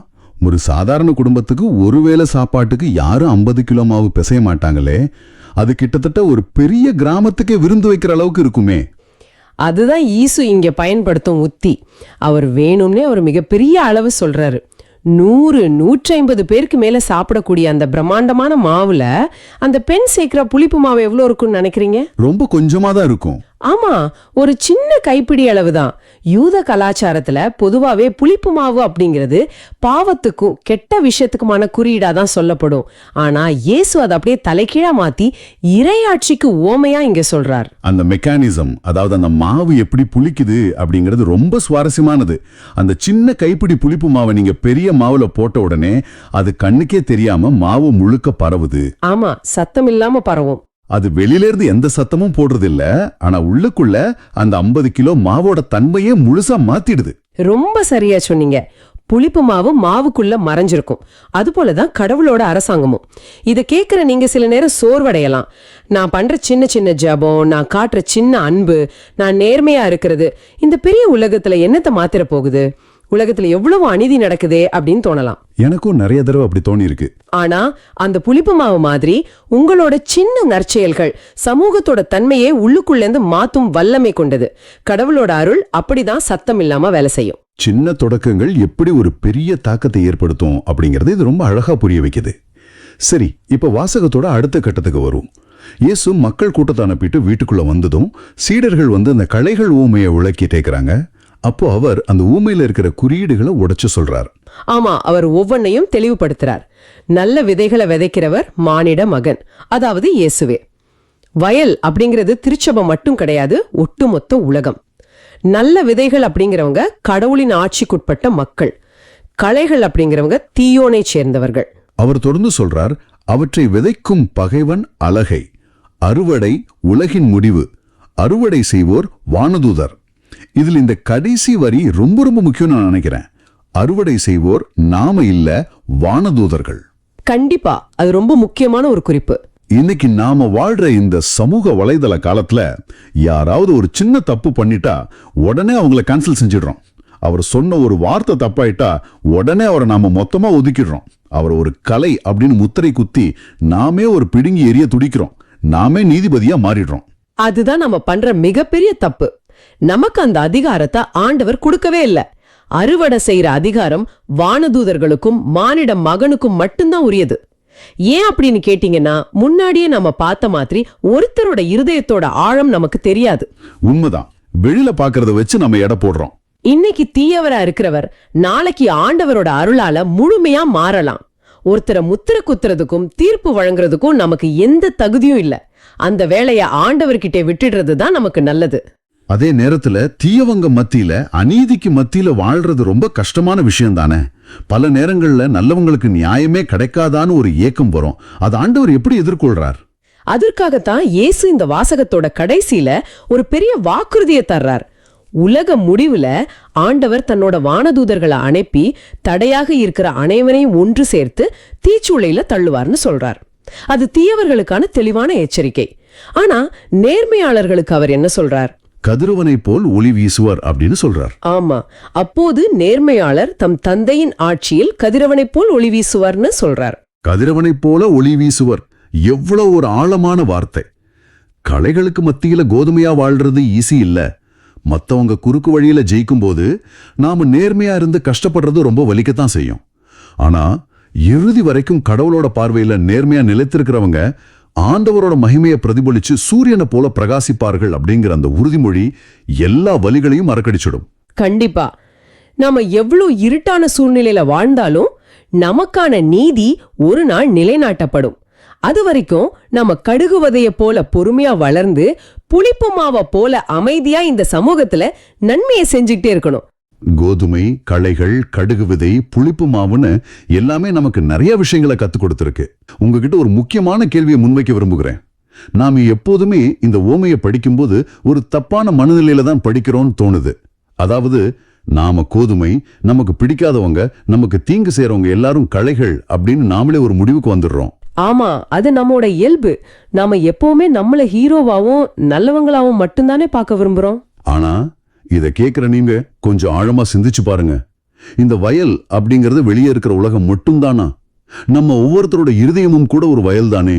ஒரு சாதாரண குடும்பத்துக்கு ஒருவேளை சாப்பாட்டுக்கு யாரும் 50 கிலோ மாவு பிசைய மாட்டாங்களே. அது கிட்டத்தட்ட ஒரு பெரிய கிராமத்துக்கே விருந்து வைக்கிற அளவுக்கு இருக்குமே. அதுதான் ஈசு இங்க பயன்படுத்தும் உத்தி. அவர் வேணும்னே அவர் மிகப்பெரிய அளவு சொல்றாரு. 100-150 பேருக்கு மேல சாப்பிடக்கூடிய அந்த பிரம்மாண்டமான மாவுல அந்த பெண் சேர்க்கிற புளிப்பு மாவு எவ்வளவு இருக்கும்னு நினைக்கிறீங்க? ரொம்ப கொஞ்சமா தான் இருக்கும். ஆமா, ஒரு சின்ன கைப்பிடி அளவுதான். யூத கலாச்சாரத்துல பொதுவாவே புளிப்பு மாவு அப்படிங்கிறது பாவத்துக்கும் கெட்ட விஷயத்துக்குமான குறியீடா தான் சொல்லப்படும். ஆனா இயேசு அதை அப்படியே தலைகீழா மாத்தி இறையாட்சிக்கு ஓமையா இங்க சொல்றார். அந்த மெக்கானிசம், அதாவது அந்த மாவு எப்படி புளிக்குது அப்படிங்கிறது ரொம்ப சுவாரஸ்யமானது. அந்த சின்ன கைப்பிடி புளிப்பு மாவை நீங்க பெரிய மாவுல போட்ட உடனே அது கண்ணுக்கே தெரியாம மாவு முழுக்க பரவுது. ஆமா, சத்தம் இல்லாம பரவும். அது வெளியில இருந்து எந்த சத்தமும் போடுறது இல்ல, ஆனா உள்ளுக்குள்ள அந்த 50 கிலோ மாவோட தன்மையே முழுசா மாத்திடுது. ரொம்ப சரியா சொன்னீங்க. புளிப்பு மாவு மாவுக்குள்ள மறைஞ்சிருக்கும். அதுபோலதான் கடவுளோட அரசாங்கமும். இத கேட்கிற நீங்க சில நேரம் சோர்வடையலாம். நான் பண்ற சின்ன சின்ன ஜபம், நான் காட்டுற சின்ன அன்பு, நான் நேர்மையா இருக்கிறது இந்த பெரிய உலகத்துல என்னத்தை மாத்திர போகுது, உலகத்துல எவ்வளவு அநீதி நடக்குதே அப்படின்னு தோணலாம். எனக்கும் நிறைய தடவை அப்படி தோணி இருக்கு. ஆனா அந்த புளிப்பு மாவு மாதிரி உங்களோட சின்ன நற்செயல்கள் சமூகத்தோட தன்மையே உள்ளுக்குள்ள இருந்து மாத்தும் வல்லமை கொண்டது. கடவுளோட அருள் அப்படிதான் சத்தம் இல்லாம வேலை செய்யும். சின்ன தொடக்கங்கள் எப்படி ஒரு பெரிய தாக்கத்தை ஏற்படுத்தும் அப்படிங்கறது இது ரொம்ப அழகா புரிய வைக்குது. சரி, இப்ப வாசகத்தோட அடுத்த கட்டத்துக்கு வரும். இயேசு மக்கள் கூட்டத்தை அனுப்பிட்டு வீட்டுக்குள்ள வந்ததும் சீடர்கள் வந்து அந்த களைகள் ஊமையை விளக்கி தேய்க்கிறாங்க. அப்போ அவர் அந்த ஊமையில இருக்கிற குறியீடுகளை உடைச்சு சொல்றார். ஆமா, அவர் ஒவ்வொன்னையும் தெளிவுபடுத்துறார். நல்ல விதைகளை விதைக்கிறவர் மானிட மகன், அதாவது இயேசுவே. வயல் அப்படிங்கிறது திருச்சபை மட்டும் கிடையாது, ஒட்டுமொத்த உலகம். நல்ல விதைகள் அப்படிங்கிறவங்க கடவுளின் ஆட்சிக்குட்பட்ட மக்கள். களைகள் அப்படிங்கிறவங்க தீயோனை சேர்ந்தவர்கள். அவர் தொடர்ந்து சொல்றார், அவற்றை விதைக்கும் பகைவன் அலகை, அறுவடை உலகின் முடிவு, அறுவடை செய்வோர் வானதூதர். இதில் இந்த கடைசி வரி ரொம்ப ரொம்ப முக்கியம் நான் நினைக்கிறேன். அறுவடை செய்வோர் நாம இல்ல, வானதூதர்கள். கண்டிப்பா அது ரொம்ப முக்கியமான ஒரு குறிப்பு. இன்னைக்கு நாம வாழ்ற இந்த சமூக வலைதள காலத்துல யாராவது ஒரு சின்ன தப்பு பண்ணிட்டா உடனே அவங்கள கேன்சல் செஞ்சிடுறோம். அவர் சொன்ன ஒரு வார்த்தை தப்பாயிட்டா உடனே அவரை நாம மொத்தமா ஒதுக்கிடுறோம். அவர் ஒரு கலை அப்படின்னு முத்திரை குத்தி நாமே ஒரு பிடுங்கி எரிய துடிக்கிறோம். நாமே நீதிபதியா மாறிடுறோம். அதுதான் நம்ம பண்ற மிகப்பெரிய தப்பு. நமக்கு அந்த அதிகாரத்தை ஆண்டவர் கொடுக்கவே இல்ல. அறுவடை செய்யற அதிகாரம் வானதூதர்களுக்கும் மானிட மகனுக்கும் மட்டும்தான் உரியது. ஏன் அப்படின்னு கேட்டீங்கன்னா, முன்னாடியே நம்ம பார்த்த மாதிரி ஒருத்தரோட இருதயத்தோட ஆழம் நமக்கு தெரியாது. உண்மைதான். வெளியில பாக்குறத வச்சு நம்ம எடை போடுறோம். இன்னைக்கு தீயவரா இருக்கிறவர் நாளைக்கு ஆண்டவரோட அருளால முழுமையா மாறலாம். ஒருத்தரை முத்திர குத்துறதுக்கும் தீர்ப்பு வழங்குறதுக்கும் நமக்கு எந்த தகுதியும் இல்ல. அந்த வேலைய ஆண்டவர்கிட்ட விட்டுடுறது தான் நமக்கு நல்லது. அதே நேரத்துல தீயவங்க மத்தியில, அநீதிக்கு மத்தியில வாழ்றது ரொம்ப கஷ்டமான விஷயம் தானே. பல நேரங்கள்ல நல்லவங்களுக்கு நியாயமே கிடைக்காதான்னு ஒரு ஏக்கம் வரும். அது ஆண்டவர் எப்படி எதிர்கொள்றார்? அதற்காகத்தான் இயேசு இந்த வாசகத்தோட கடைசியில ஒரு பெரிய வாக்குறுதியை தர்றார். உலக முடிவுல ஆண்டவர் தன்னோட வானதூதர்களை அனுப்பி தடையாக இருக்கிற அனைவரையும் ஒன்று சேர்த்து தீச்சூளையில தள்ளுவார்னு சொல்றார். அது தீயவர்களுக்கான தெளிவான எச்சரிக்கை. ஆனா நேர்மையாளர்களுக்கு அவர் என்ன சொல்றார்? கதிரவனை போல் ஒளி வீசுவார் அப்படின்னு சொல்றார். ஆமா, அப்போது நேர்மையாளர் தம் தந்தையின் ஆட்சியில் கதிரவனை போல் ஒளி வீசுவார்னு சொல்றார். கதிரவனை போல ஒளி வீசுவர். எவ்வளவு ஒரு ஆழமான வார்த்தை. களைகளுக்கு மத்தியில கோதுமையா வாழ்றது ஈஸி இல்ல. மத்தவங்க குறுக்கு வழியில ஜெயிக்கும் போது நாம நேர்மையா இருந்து கஷ்டப்படுறது ரொம்ப வலிக்கத்தான் செய்யும். ஆனா இறுதி வரைக்கும் கடவுளோட பார்வையில நேர்மையா நிலைத்திருக்கிறவங்க ஆண்டவரோட மகிமையை பிரதிபலிச்சு சூரியனை போல பிரகாசிப்பார்கள் அப்படிங்கிற அந்த உறுதிமொழி எல்லா வலிகளையும் மறக்கடிச்சிடும். கண்டிப்பா. நாம எவ்வளவு இருட்டான சூழ்நிலையில வாழ்ந்தாலும் நமக்கான நீதி ஒரு நாள் நிலைநாட்டப்படும். அது வரைக்கும் நம்ம கடுகு விதைய போல பொறுமையா வளர்ந்து புளிப்பு மாவை போல அமைதியா இந்த சமூகத்துல நன்மையை செஞ்சுக்கிட்டே இருக்கணும். கோதுமை, களைகள், கடுகு விதை, புளிப்பு மாவுன்னு எல்லாமே நமக்கு நிறைய விஷயங்களை கத்துக் கொடுத்திருக்கு. உங்ககிட்ட ஒரு முக்கியமான கேள்வியை முன்வைக்க விரும்புகிறேன். நாம எப்போதுமே இந்த ஓமையை படிக்கும்போது ஒரு தப்பான மனநிலையில தான் படிக்கிறோம்னு தோணுது. அதாவது நாம கோதுமை, நமக்கு பிடிக்காதவங்க, நமக்கு தீங்கு செய்யறவங்க எல்லாரும் களைகள் அப்படின்னு நாமளே ஒரு முடிவுக்கு வந்துடுறோம். ஆமா, அது நம்மோட இயல்பு. நாம எப்பவுமே நம்மள ஹீரோவாவும் நல்லவங்களாவும் மட்டும்தானே பார்க்க விரும்புறோம். ஆனா இத கேக்குற நீங்க கொஞ்சம் ஆழமா சிந்திச்சு பாருங்க. இந்த வயல் அப்படிங்கறது வெளியே இருக்கிற உலகம் மட்டும்தானா? நம்ம ஒவ்வொருத்தரோட இருதயமும் கூட ஒரு வயல் தானே.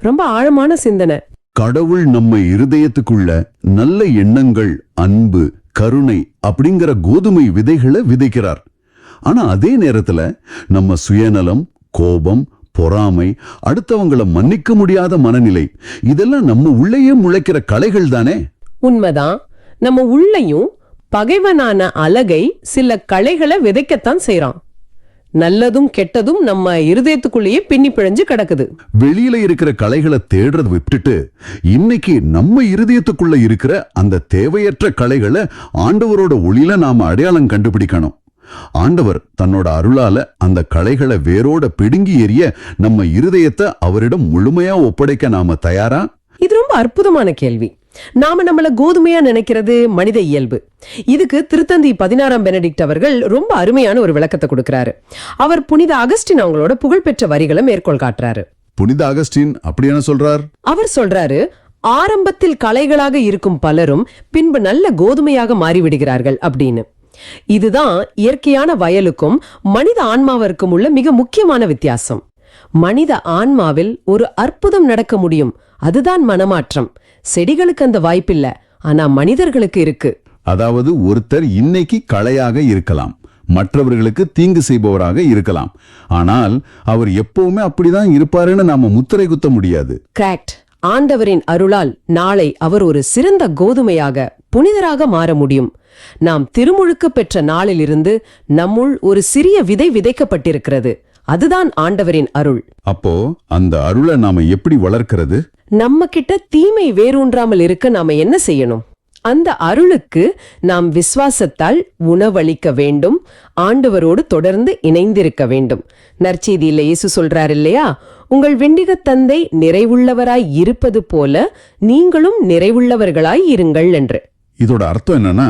ரொம்ப ஆழமான சிந்தனை. கடவுள் நம்ம இருதயத்துக்குள்ள நல்ல எண்ணங்கள், அன்பு, கருணை அப்படிங்கிற கோதுமை விதைகளை விதைக்கிறார். ஆனா அதே நேரத்துல நம்ம சுயநலம், கோபம், பொறாமை, அடுத்தவங்களை மன்னிக்க முடியாத மனநிலை, இதெல்லாம் நம்ம உள்ளேயே முளைக்கிற களைகள் தானே. உண்மைதான். நம்ம உள்ளேயும் பகைவனான அலகை சில களைகளை விதைக்கத்தான் செய்றான். நல்லதும் கெட்டதும் நம்ம இருதயத்துக்குள்ளேயே பின்னி பிழைஞ்சு கிடக்குது. வெளியில இருக்கிற களைகளை தேடுறத விட்டுட்டு இன்னைக்கு நம்ம இருதயத்துக்குள்ள இருக்கிற அந்த தேவையற்ற களைகளை ஆண்டவரோட ஒளியில நாம அடையாளம் கண்டுபிடிக்கணும். ஆண்டவர் தன்னோட அருளால அந்த களைகளை வேரோட பிடுங்கி எறிய நம்ம இருதயத்தை அவரிடம் முழுமையா ஒப்படைக்க நாம தயாரா? இது ரொம்ப அற்புதமான கேள்வி. நாம நம்மள கோதுமையா நினைக்கிறது மனித இயல்பு. இதுக்கு திருத்தந்தி 16ஆம் பெனடிக்ட் அவர்கள் ரொம்ப அருமையான ஒரு விளக்கத்தை கொடுக்கிறாரு. அவர் புனித அகஸ்டின் அவங்களோட புகழ்பெற்ற வரிகளை மேற்கோள் காட்டுறாரு. புனித அகஸ்டின் அப்படி என்ன சொல்றார்? அவர் சொல்றாரு, ஆரம்பத்தில் களைகளாக இருக்கும் பலரும் பின்பு நல்ல கோதுமையாக மாறிவிடுகிறார்கள் அப்படின்னு. இதுதான் இயற்கையான வயலுக்கும் மனித ஆன்மாவிற்கும் உள்ள மிக முக்கியமான வித்தியாசம். மனித ஆன்மாவில் ஒரு அற்புதம் நடக்க முடியும், அதுதான் மனமாற்றம். செடிகளுக்கு அந்த வாய்ப்பில்லை, ஆனா மனிதர்களுக்கு இருக்கு. அதாவது ஒருத்தர் இன்னைக்கு களையாக இருக்கலாம், மற்றவர்களுக்கு தீங்கு செய்பவராக இருக்கலாம், ஆனால் அவர் எப்பவுமே அப்படிதான் இருப்பாருன்னு நாம முத்திரை குத்த முடியாது. கரெக்ட். ஆண்டவரின் அருளால் நாளை அவர் ஒரு சிறந்த கோதுமையாக, புனிதராக மாற முடியும். நாம் திருமுழுக்கு பெற்ற நாளிலிருந்து நம்முள் ஒரு சிறிய விதை விதைக்கப்பட்டிருக்கிறது. அதுதான் ஆண்டவரின் அருள். அப்போ அந்த அருளை நாம எப்படி வளர்க்கிறது? நம்ம கிட்ட தீமை வேரூன்றாமல் இருக்க நாம என்ன செய்யணும்? அந்த அருளுக்கு நாம் விசுவாசத்தால் உணவளிக்க வேண்டும், ஆண்டவரோடு தொடர்ந்து இணைந்திருக்க வேண்டும். நற்செய்தியில இயேசு சொல்றார் இல்லையா, உங்கள் விண்டிக தந்தை நிறைவுள்ளவராய் இருப்பது போல நீங்களும் நிறைவுள்ளவர்களாய் இருங்கள் என்று. இதோட அர்த்தம் என்னன்னா,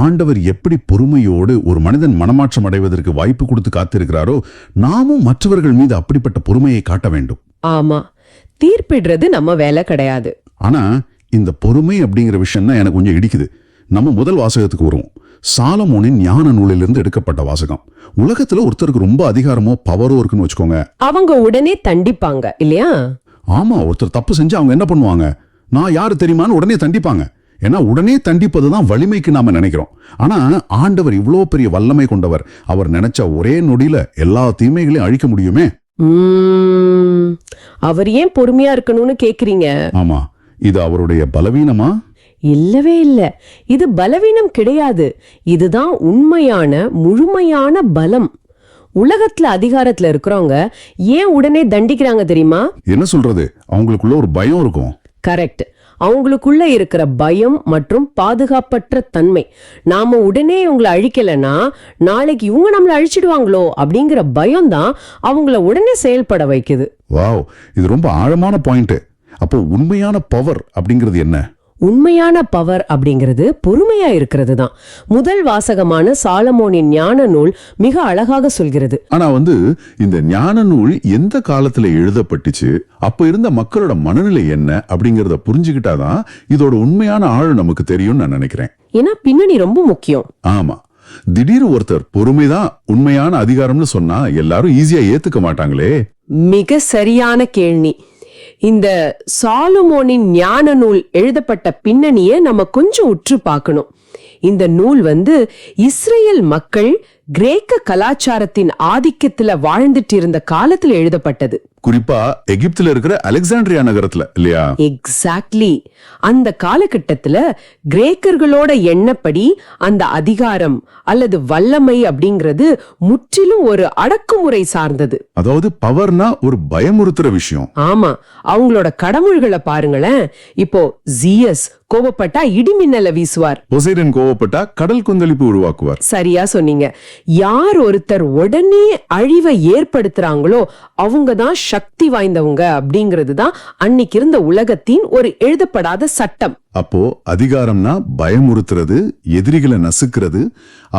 ஆண்டவர் எப்படி பொறுமையோடு ஒரு மனிதன் மனமாற்றம் அடைவதற்கு வாய்ப்பு கொடுத்து காத்திருக்கிறாரோ, நாமும் மற்றவர்கள் மீது அப்படிப்பட்ட பொறுமையை காட்ட வேண்டும். ஆமா, தீர்ப்பிடுறது நம்ம வேலை கிடையாது. ஆனா இந்த பொறுமை அப்படிங்கிற விஷயம் தான் எனக்கு கொஞ்சம் இடிக்குது. நம்ம முதல் வாசகத்துக்கு வருவோம். சாலமோனின் ஞான நூலிலிருந்து எடுக்கப்பட்ட வாசகம். உலகத்துல ஒருத்தருக்கு ரொம்ப அதிகாரமோ பவரோ இருக்குன்னு வச்சுக்கோங்க, அவங்க உடனே தண்டிப்பாங்க இல்லையா? ஆமா, ஒருத்தர் தப்பு செஞ்சு அவங்க என்ன பண்ணுவாங்க, நான் யாரு தெரியுமான்னு உடனே தண்டிப்பாங்க. ஏன்னா உடனே தண்டிப்பதுதான் வலிமைக்கு நாம நினைக்கிறோம். ஆனா ஆண்டவர் இவ்வளோ பெரிய வல்லமை கொண்டவர். அவர் நினைச்ச ஒரே நொடியில எல்லா தீமைகளையும் அழிக்க முடியுமே. அவர் ஏன் பொறுமையா இருக்கணும்னு கேக்குறீங்க? ஆமா, இது அவருடைய பலவீனமா? இல்லவே இல்ல, இது பலவீனம் கிடையாது. இதுதான் உண்மையான முழுமையான பலம். உலகத்துல அதிகாரத்துல இருக்கிறவங்க ஏன் உடனே தண்டிக்கிறாங்க தெரியுமா? என்ன சொல்றது, அவங்களுக்குள்ள ஒரு பயம் இருக்கும். கரெக்ட். அவங்களுக்குள்ள இருக்கிற பயம் மற்றும் பாதுகாப்பற்ற தன்மை. நாம உடனே இவங்களை அழிக்கலன்னா நாளைக்கு இவங்க நம்மளை அழிச்சிடுவாங்களோ அப்படிங்கிற பயம்தான் அவங்கள உடனே செயல்பட வைக்குது. வாவ், இது ரொம்ப ஆழமான பாயிண்ட். அப்போ உண்மையான பவர் அப்படிங்கிறது என்ன? உண்மையான பவர் அப்படிங்கிறது பொறுமையா இருக்கிறது தான். முதல் வாசகமான சாலமோனின் ஞான நூல் மிக அழகாக சொல்கிறது. ஆனா இந்த ஞான நூல் எந்த காலத்துல எழுதப்பட்டுச்சு, அப்ப இருந்த மக்களோட மனநிலை என்ன அப்படிங்கறத புரிஞ்சுக்கிட்டாதான் இதோட உண்மையான ஆழம் நமக்கு தெரியும்னு நான் நினைக்கிறேன். ஏன்னா பின்னணி ரொம்ப முக்கியம். ஆமா, திடீர்னு ஒருத்தர் பொறுமைதான் உண்மையான அதிகாரம்னு சொன்னா எல்லாரும் ஈஸியா ஏத்துக்க மாட்டாங்களே. மிக சரியான கேள்வி. இந்த சாலமோனின் ஞான நூல் எழுதப்பட்ட பின்னணியை நம்ம கொஞ்சம் உற்று பார்க்கணும். இந்த நூல் இஸ்ரேல் மக்கள் கிரேக்க கலாச்சாரத்தின் ஆதிக்கத்துல வாழ்ந்துட்டு இருந்த காலத்துல எழுதப்பட்டது. குறிப்பா எகிப்துல இருக்கிற அலெக்சாண்ட்ரியா நகரத்துல இல்லையா? எக்ஸாக்ட்லி. அந்த காலகட்டத்துல கிரேக்கர்களோட எண்ணப்படி அந்த அதிகாரம் அல்லது வல்லமை அப்படிங்கிறது முற்றிலும் ஒரு அடக்குமுறை சார்ந்தது. அதாவது பவர்னா ஒரு பயமுறுத்துற விஷயம். ஆமா, அவங்களோட கடவுள்களை பாருங்களேன். இப்போ ஜியஸ் கோபப்பட்டா இடிமின்னல வீசுவார், பொசைடன் கோபப்பட்டா கடல் கொந்தளிப்பு உருவாக்குவார். சரியா சொன்னீங்க. யார் ஒருத்தர் உடனே அழிவை ஏற்படுத்துறாங்களோ அவங்கதான் சக்தி வாய்ந்தவங்க அப்படிங்கிறது தான் அன்னைக்கு இருந்த உலகத்தின் ஒரு எழுதப்படாத சட்டம். அப்போ அதிகாரம்னா பயமுறுத்துறது, எதிரிகளை நசுக்கிறது.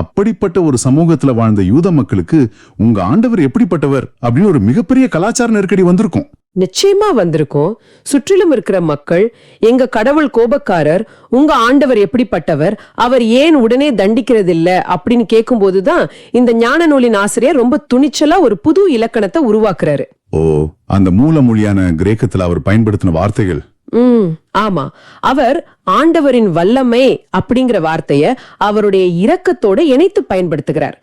அப்படிப்பட்ட ஒரு சமூகத்துல வாழ்ந்த யூத மக்களுக்கு உங்க ஆண்டவர் எப்படிப்பட்டவர் அப்படின்னு ஒரு மிகப்பெரிய கலாச்சார நெருக்கடி வந்திருக்கும். நிச்சயமா வந்திருக்கும். சுற்றிலும் இருக்கிற மக்கள், எங்க கடவுள் கோபக்காரர், உங்க ஆண்டவர் எப்படிப்பட்டவர், அவர் ஏன் உடனே தண்டிக்கிறது இல்ல அப்படின்னு கேட்கும் போதுதான் இந்த ஞான நூலின் ஆசிரியர் ரொம்ப துணிச்சலா ஒரு புது இலக்கணத்தை உருவாக்குறாரு. ஓ, அந்த மூல மொழியான கிரேக்கத்துல அவர் பயன்படுத்தின வார்த்தைகள். ஆமா, அவர் ஆண்டவரின் வல்லமை அப்படிங்கிற வார்த்தைய அவருடைய இரக்கத்தோட இணைத்து பயன்படுத்துகிறார்.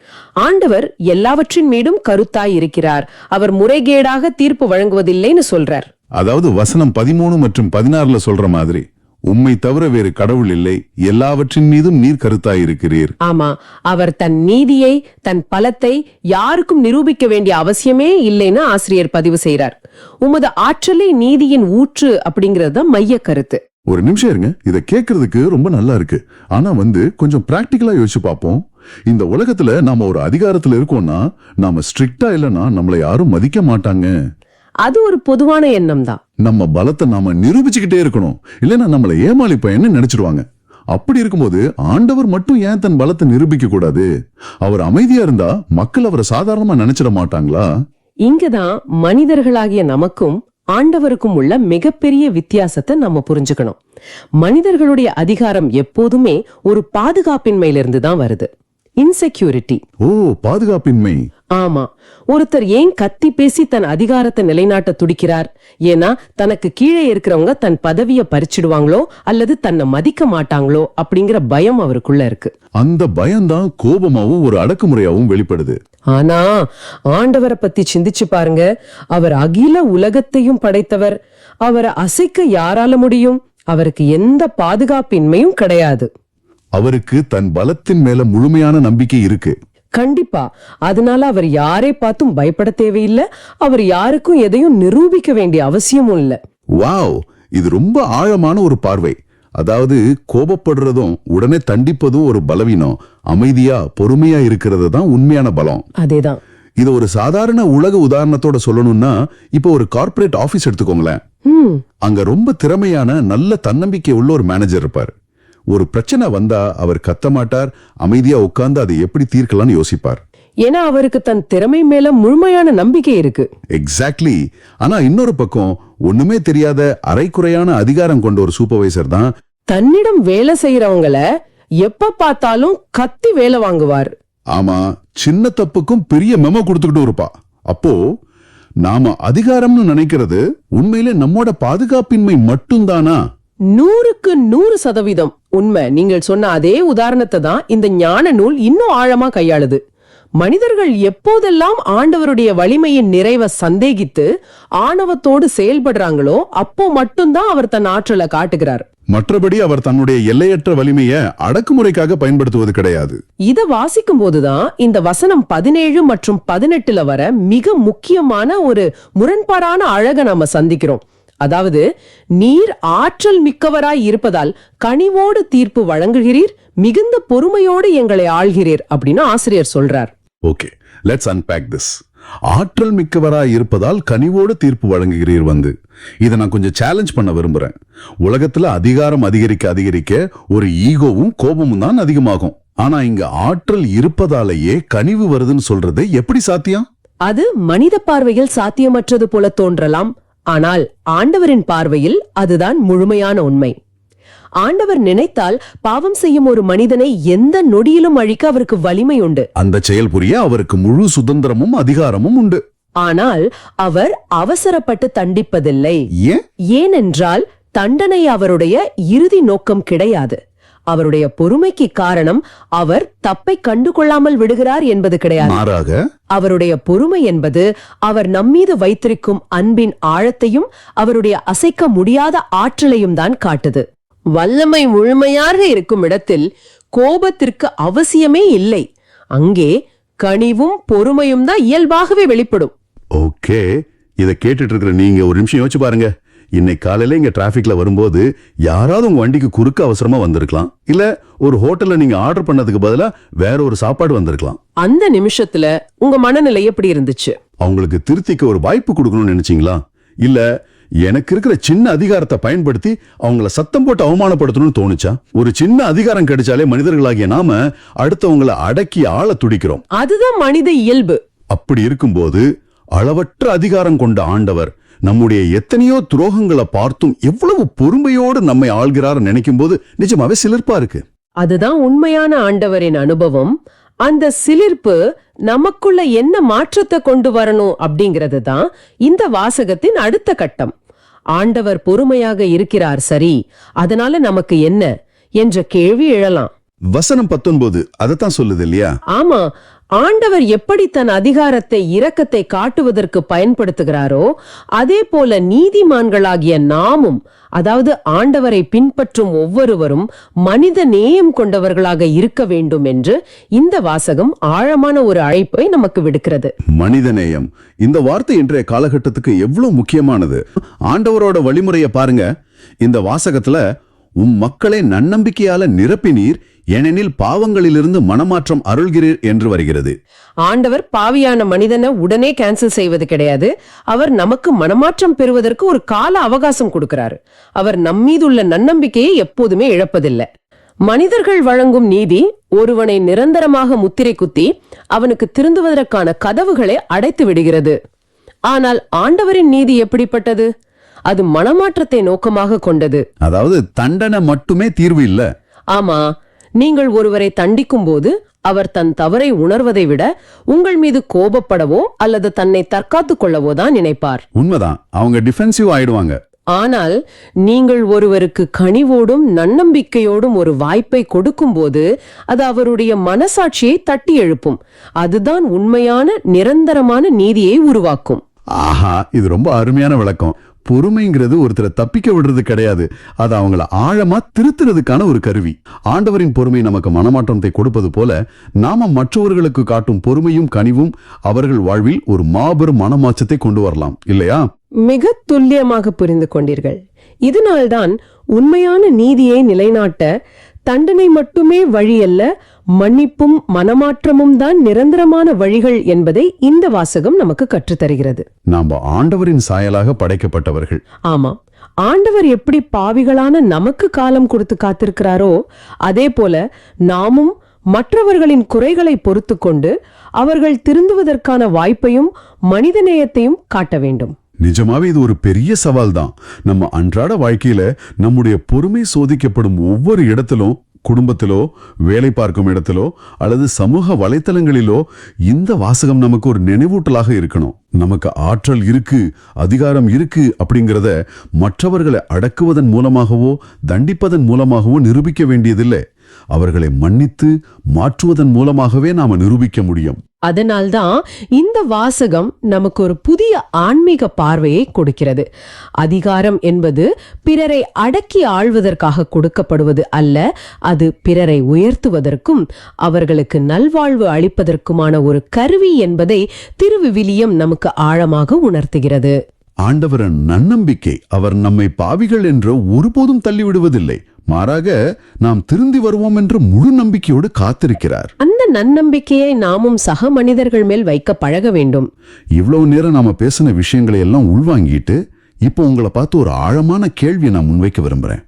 ஆண்டவர் எல்லாவற்றின் மீதும் கருத்தாய் இருக்கிறார், அவர் முறைகேடாக தீர்ப்பு வழங்குவதில்லைன்னு சொல்றார். அதாவது வசனம் 13 மற்றும் 16 சொல்ற மாதிரி, உம்மை தவிர வேறு கடவுள் இல்லை, எல்லாவற்றின் மீதும் நீர் கருத்தாயிருக்கிறீர். ஆமா, அவர் தன் நீதியை, தன் பலத்தை யாருக்கும் நிரூபிக்க வேண்டிய அவசியமே இல்லைன்னு ஆசிரியர் பதிவு செய்றார். உமது ஆற்றலை நீதியின் ஊற்று அப்படிங்கறது தான் மைய கருத்து. ஒரு நிமிஷம் இருங்க, இதை கேட்கறதுக்கு ரொம்ப நல்லா இருக்கு. ஆனா கொஞ்சம் பிராக்டிக்கலா யோசிச்சு பார்ப்போம். இந்த உலகத்துல நாம ஒரு அதிகாரத்துல இருக்கோம்னா, நாம ஸ்ட்ரிக்டா இல்லைன்னா நம்மளை யாரும் மதிக்க மாட்டாங்க. அது ஒரு பொதுவான எண்ணம் தான். நம்ம பலத்தை நாம நிரூபிச்சுக்கிட்டே இருக்கணும், இல்லைன்னா நம்மளை ஏமாளி பையன்னு நினைச்சிருவாங்க. அப்படி இருக்கும்போது ஆண்டவர் மட்டும் ஏன் தன் பலத்தை நிரூபிக்க கூடாது? அவர் அமைதியா இருந்தா மக்கள் அவரை சாதாரணமா நினைச்சிட மாட்டாங்களா? இங்கதான் மனிதர்களாகிய நமக்கும் ஆண்டவருக்கும் உள்ள மிகப்பெரிய வித்தியாசத்தை நம்ம புரிஞ்சுக்கணும். மனிதர்களுடைய அதிகாரம் எப்போதுமே ஒரு பாதுகாப்பின்மையிலிருந்து தான் வருது. இன்செக்யூரிட்டி. ஓ, பாதுகாப்பின்மை. ஆமா. ஒருத்தர் ஏன் கத்தி பேசி தன் அதிகாரத்தை நிலைநாட்ட துடிக்கிறார்? ஏன்னா தனக்கு கீழே இருக்கிறவங்க தன் பதவியை பறிச்சிடுவாங்களோ அல்லது தன்னை மதிக்க மாட்டாங்களோ அப்படிங்கிற பயம் அவருக்குள்ள இருக்கு. அந்த பயம்தான் கோபமாவும் ஒரு அடக்குமுறையாவும் வெளிப்படுது. ஆனா ஆண்டவரை பத்தி சிந்திச்சு பாருங்க. அவர் அகில உலகத்தையும் படைத்தவர். அவரை அசைக்க யாரால முடியும்? அவருக்கு எந்த பாதுகாப்பின்மையும் கிடையாது. அவருக்கு தன் பலத்தின் மேல முழுமையான நம்பிக்கை இருக்கு. கண்டிப்பா. அதனால அவர் யாரை பார்த்தும் பயப்பட தேவையில்லை. அவர் யாருக்கும் எதையும் நிரூபிக்க வேண்டிய அவசியமும் இல்ல. வாவ், இது ரொம்ப ஆழமான ஒரு பார்வை. அதாவது கோபப்படுறதும் உடனே தண்டிப்பதும் ஒரு பலவீனம். அமைதியா பொறுமையா இருக்கிறது தான் உண்மையான பலம். அதேதான். இது ஒரு சாதாரண உலக உதாரணத்தோட சொல்லணும்னா, இப்போ ஒரு கார்ப்பரேட் ஆபீஸ் எடுத்துக்கோங்களேன். அங்க ரொம்ப திறமையான நல்ல தன்னம்பிக்கை உள்ள ஒரு மேனேஜர் இருப்பார். ஒரு பிரச்சனை வந்தா அவர் கத்த மாட்டார், அமைதியா உட்கார்ந்து அதை எப்படி தீர்க்கலாம்னு யோசிப்பார். ஏன்னா அவருக்கு தன் திறமை மேல முழுமையான நம்பிக்கை இருக்கு. எக்ஸாக்ட்லி. ஆனா இன்னொரு பக்கம் ஒண்ணுமே தெரியாத அரைக்குறையான அதிகாரம் கொண்ட ஒரு சூப்பர்வைசர் தான் தன்னிடம் வேலை செய்யறவங்கள எப்ப பார்த்தாலும் கத்தி வேலை வாங்குவார். ஆமா, சின்ன தப்புக்கும் பெரிய மெமோ கொடுத்துக்கிட்டு இருப்பா. அப்போ நாம அதிகாரம்னு நினைக்கிறது உண்மையிலே நம்மோட பாதுகாப்பின்மை மட்டும்தானா? 100க்கு 100% உண்மை. நீங்கள் சொன்ன அதே உதாரணத்தை தான் இந்த ஞான நூல் இன்னும் ஆழமா கையாளுது. மனிதர்கள் எப்போதெல்லாம் ஆண்டவருடைய வலிமையின் நிறைவை சந்தேகித்து ஆணவத்தோடு செயல்படுறாங்களோ அப்போ மட்டும்தான் அவர் தன் ஆற்றலை காட்டுகிறார். மற்றபடி அவர் தன்னுடைய எல்லையற்ற வலிமையை அடக்குமுறைக்காக பயன்படுத்துவது கிடையாது. இத வாசிக்கும் போதுதான் இந்த வசனம் 17 மற்றும் 18 வர மிக முக்கியமான ஒரு முரண்பாடான அழகை நாம சந்திக்கிறோம். அதாவது, நீர் ஆற்றல் மிக்கவராய் இருப்பதால் கனிவோடு தீர்ப்பு வழங்குகிறீர், மிகுந்த பொறுமையோடு எங்களை ஆள்கிறீர் அப்படின்னு ஆசிரியர் சொல்றார். Okay, let's unpack this. ஆற்றல் மிக்கவராய் இருப்பதால் கனிவோடு தீர்ப்பு வழங்குகிறீர். இதை நான் கொஞ்சம் சேலஞ்ச் பண்ண விரும்புறேன். உலகத்துல அதிகாரம் அதிகரிக்க அதிகரிக்க ஒரு ஈகோவும் கோபமும் தான் அதிகமாகும். ஆனா இங்க ஆற்றல் இருப்பதாலேயே கனிவு வருதுன்னு சொல்றது எப்படி சாத்தியம்? அது மனித பார்வையில் சாத்தியமற்றது போல தோன்றலாம். ஆனால் ஆண்டவரின் பார்வையில் அதுதான் முழுமையான உண்மை. ஆண்டவர் நினைத்தால் பாவம் செய்யும் ஒரு மனிதனை எந்த நொடியிலும் அழிக்க அவருக்கு வலிமை உண்டு. அந்த செயல் புரிய அவருக்கு முழு சுதந்திரமும் அதிகாரமும் உண்டு. ஆனால் அவர் அவசரப்பட்டு தண்டிப்பதில்லை. ஏன்? ஏனென்றால் தண்டனை அவருடைய இறுதி நோக்கம் கிடையாது. அவருடைய பொறுமைக்கு காரணம் அவர் தப்பை கண்டுகொள்ளாமல் விடுகிறார் என்பது கிடையாது. மாறாக அவருடைய பொறுமை என்பது அவர் நம்மீது வைத்திருக்கும் அன்பின் ஆழத்தையும் அவருடைய அசைக்க முடியாத ஆற்றலையும் தான் காட்டுது. வல்லமை முழுமையாக இருக்கும் இடத்தில் கோபத்திற்கு அவசியமே இல்லை. அங்கே கனிவும் பொறுமையும் தான் இயல்பாகவே வெளிப்படும். ஓகே, இதை கேட்டுட்டு இருக்கிற நீங்க ஒரு நிமிஷம் யோசிச்சு பாருங்க. இன்னைக்கு காலையில இங்க டிராபிக்ல வரும்போது யாராவது உங்க வண்டிக்கு குறுக்க அவசரமா வந்திருக்கலாம். இல்ல ஒரு ஹோட்டல்ல நீங்க ஆர்டர் பண்ணதுக்கு பதிலா வேற ஒரு சாப்பாடு வந்திருக்கலாம். அந்த நிமிஷத்துல உங்க மனநிலை எப்படி இருந்துச்சு? அவங்களுக்கு திருத்திக்க ஒரு வாய்ப்பு கொடுக்கணும்னு நினைச்சீங்களா? இல்ல எனக்கு இருக்கிற சின்ன அதிகாரத்தை பயன்படுத்தி அவங்கள சத்தம் போட்டு அவமானப்படுத்தணும்னு தோணுச்சா? ஒரு சின்ன அதிகாரம் கிடைச்சாலே மனிதர்களாகிய நாம அடுத்தவங்களை அடக்கி ஆள துடிக்கிறோம். அதுதான் மனித இயல்பு. அப்படி இருக்கும்போது அளவற்ற அதிகாரம் கொண்ட ஆண்டவர் நம்முடைய எத்தனையோ துரோகங்களை பார்த்தும் எவ்வளவு பொறுமையோடு நம்மை ஆள்கிறார் நினைக்கும் போது நிஜமாவே சிலிர்ப்பா இருக்கு. அதுதான் உண்மையான ஆண்டவரின் அனுபவம். அந்த சிலிர்ப்பு நமக்குள்ள என்ன மாற்றத்தை கொண்டு வரணும் அப்படிங்கிறது தான் இந்த வாசகத்தின் அடுத்த கட்டம். ஆண்டவர் பொறுமையாக இருக்கிறார், சரி, அதனால நமக்கு என்ன என்ற கேள்வி எழலாம். வசனம் 19 அதத்தான் சொல்லுது இல்லையா? ஆமா. ஆண்டவர் எப்படி தன் அதிகாரத்தை இரக்கத்தை காட்டுவதற்கு பயன்படுத்துகிறாரோ அதே போல நீதிமான்களாகிய நாமும், அதாவது ஆண்டவரை பின்பற்றும் ஒவ்வொருவரும் மனித நேயம் கொண்டவர்களாக இருக்க வேண்டும் என்று இந்த வாசகம் ஆழமான ஒரு அழைப்பை நமக்கு விடுக்கிறது. மனித நேயம், இந்த வார்த்தை இன்றைய காலகட்டத்துக்கு எவ்வளவு முக்கியமானது. ஆண்டவரோட வழிமுறையை பாருங்க. இந்த வாசகத்துல உம் மக்களை நன்னம்பிக்கையால நிரப்பினீர், ஏனெனில் பாவங்களிலிருந்து மனமாற்றம் அருள்கிறீர் என்று வருகிறது. ஆண்டவர் பாவியான மனிதனை உடனே கேன்சல் செய்வது கிடையாது. அவர் நமக்கு மனமாற்றம் பெறுவதற்கு ஒரு கால அவகாசம் கொடுக்கிறாரு. அவர் நம்மீதுள்ள நன்னம்பிக்கையை எப்போதுமே இழப்பதில்லை. மனிதர்கள் வழங்கும் நீதி ஒருவனை நிரந்தரமாக முத்திரை குத்தி அவனுக்கு திருந்துவதற்கான கதவுகளை அடைத்து விடுகிறது. ஆனால் ஆண்டவரின் நீதி எப்படிப்பட்டது? அது மனமாற்றத்தை நோக்கமாக கொண்டது. அதாவது தண்டனை மட்டுமே தீர்வு இல்ல. ஆமா, நீங்கள் ஒருவரை தண்டிக்கும் போது அவர் தன் தவறை உணர்வதை விட உங்கள் மீது கோபப்படவோ அல்லது தன்னை தற்காத்துக் கொள்ளவோ தான் நினைப்பார். உண்மைதான், அவங்க டிஃபென்சிவ் ஆயிடுவாங்க. ஆனால் நீங்கள் ஒருவருக்கு கனிவோடும் நன்னம்பிக்கையோடும் ஒரு வாய்ப்பை கொடுக்கும்போது அது அவருடைய மனசாட்சியை தட்டி எழுப்பும். அதுதான் உண்மையான நிரந்தரமான நீதியை உருவாக்கும். ஆஹா, இது ரொம்ப அருமையான விளக்கம். பொறுமைங்கிறது ஒருத்தரை தப்பிக்க விடுறது கிடையாது, அது அவங்கள ஆழமா திருத்துறதுக்கான ஒரு கருவி. ஆண்டவரின் பொறுமை நமக்கு மனமாற்றத்தை கொடுப்பது போல நாம மற்றவர்களுக்கு காட்டும் பொறுமையும் கனிவும் அவர்கள் வாழ்வில் ஒரு மாபெரும் மனமாற்றத்தை கொண்டு வரலாம், இல்லையா? மிக துல்லியமாக புரிந்து கொண்டீர்கள். இதனால்தான் உண்மையான நீதியை நிலைநாட்ட தண்டனை மட்டுமே வழியல்ல, மன்னிப்பும் மனமாற்றமும் தான் நிரந்தரமான வழிகள் என்பதை இந்த வாசகம் நமக்கு கற்றுத்தருகிறது. நாம் ஆண்டவரின் சாயலாக படைக்கப்பட்டவர்கள். ஆமா, ஆண்டவர் எப்படி பாவிகளான நமக்கு காலம் கொடுத்து காத்திருக்கிறாரோ அதே போல நாமும் மற்றவர்களின் குறைகளை பொறுத்து கொண்டு அவர்கள் திருந்துவதற்கான வாய்ப்பையும் மனிதநேயத்தையும் காட்ட வேண்டும். நிஜமாவே இது ஒரு பெரிய சவால் தான். நம்ம அன்றாட வாழ்க்கையில நம்முடைய பொறுமை சோதிக்கப்படும் ஒவ்வொரு இடத்திலும், குடும்பத்திலோ, வேலை பார்க்கும் இடத்திலோ அல்லது சமூக வலைத்தளங்களிலோ இந்த வாசகம் நமக்கு ஒரு நினைவூட்டலாக இருக்கணும். நமக்கு ஆற்றல் இருக்கு, அதிகாரம் இருக்கு அப்படிங்கிறத மற்றவர்களை அடக்குவதன் மூலமாகவோ தண்டிப்பதன் மூலமாகவோ நிரூபிக்க வேண்டியதில்லை. அவர்களை மன்னித்து மாற்றுவதன் மூலமாகவே நாம நிரூபிக்க முடியும். அதனால்தான் இந்த வாசகம் நமக்கு ஒரு புதிய ஆன்மீக பார்வையை கொடுக்கிறது. அதிகாரம் என்பது பிறரை அடக்கி ஆள்வதற்காக கொடுக்கப்படுவது அல்ல, அது பிறரை உயர்த்துவதற்கும் அவர்களுக்கு நல்வாழ்வு அளிப்பதற்குமான ஒரு கருவி என்பதை திருவிவிலியம் நமக்கு ஆழமாக உணர்த்துகிறது. ஆண்டவரின் நன்னம்பிக்கை அவர் நம்மை பாவிகள் என்று ஒருபோதும் தள்ளிவிடுவதில்லை. மாறாக நாம் திருந்தி வருவோம் என்று முழு நம்பிக்கையோடு காத்திருக்கிறார். அந்த நன்னம்பிக்கையை நாமும் சக மனிதர்கள் மேல் வைக்க பழக வேண்டும். இவ்வளவு நேரம் நாம பேசின விஷயங்களை எல்லாம் உள்வாங்கிட்டு இப்போ உங்களை பார்த்து ஒரு ஆழமான கேள்வியை நான் முன்வைக்க விரும்புறேன்.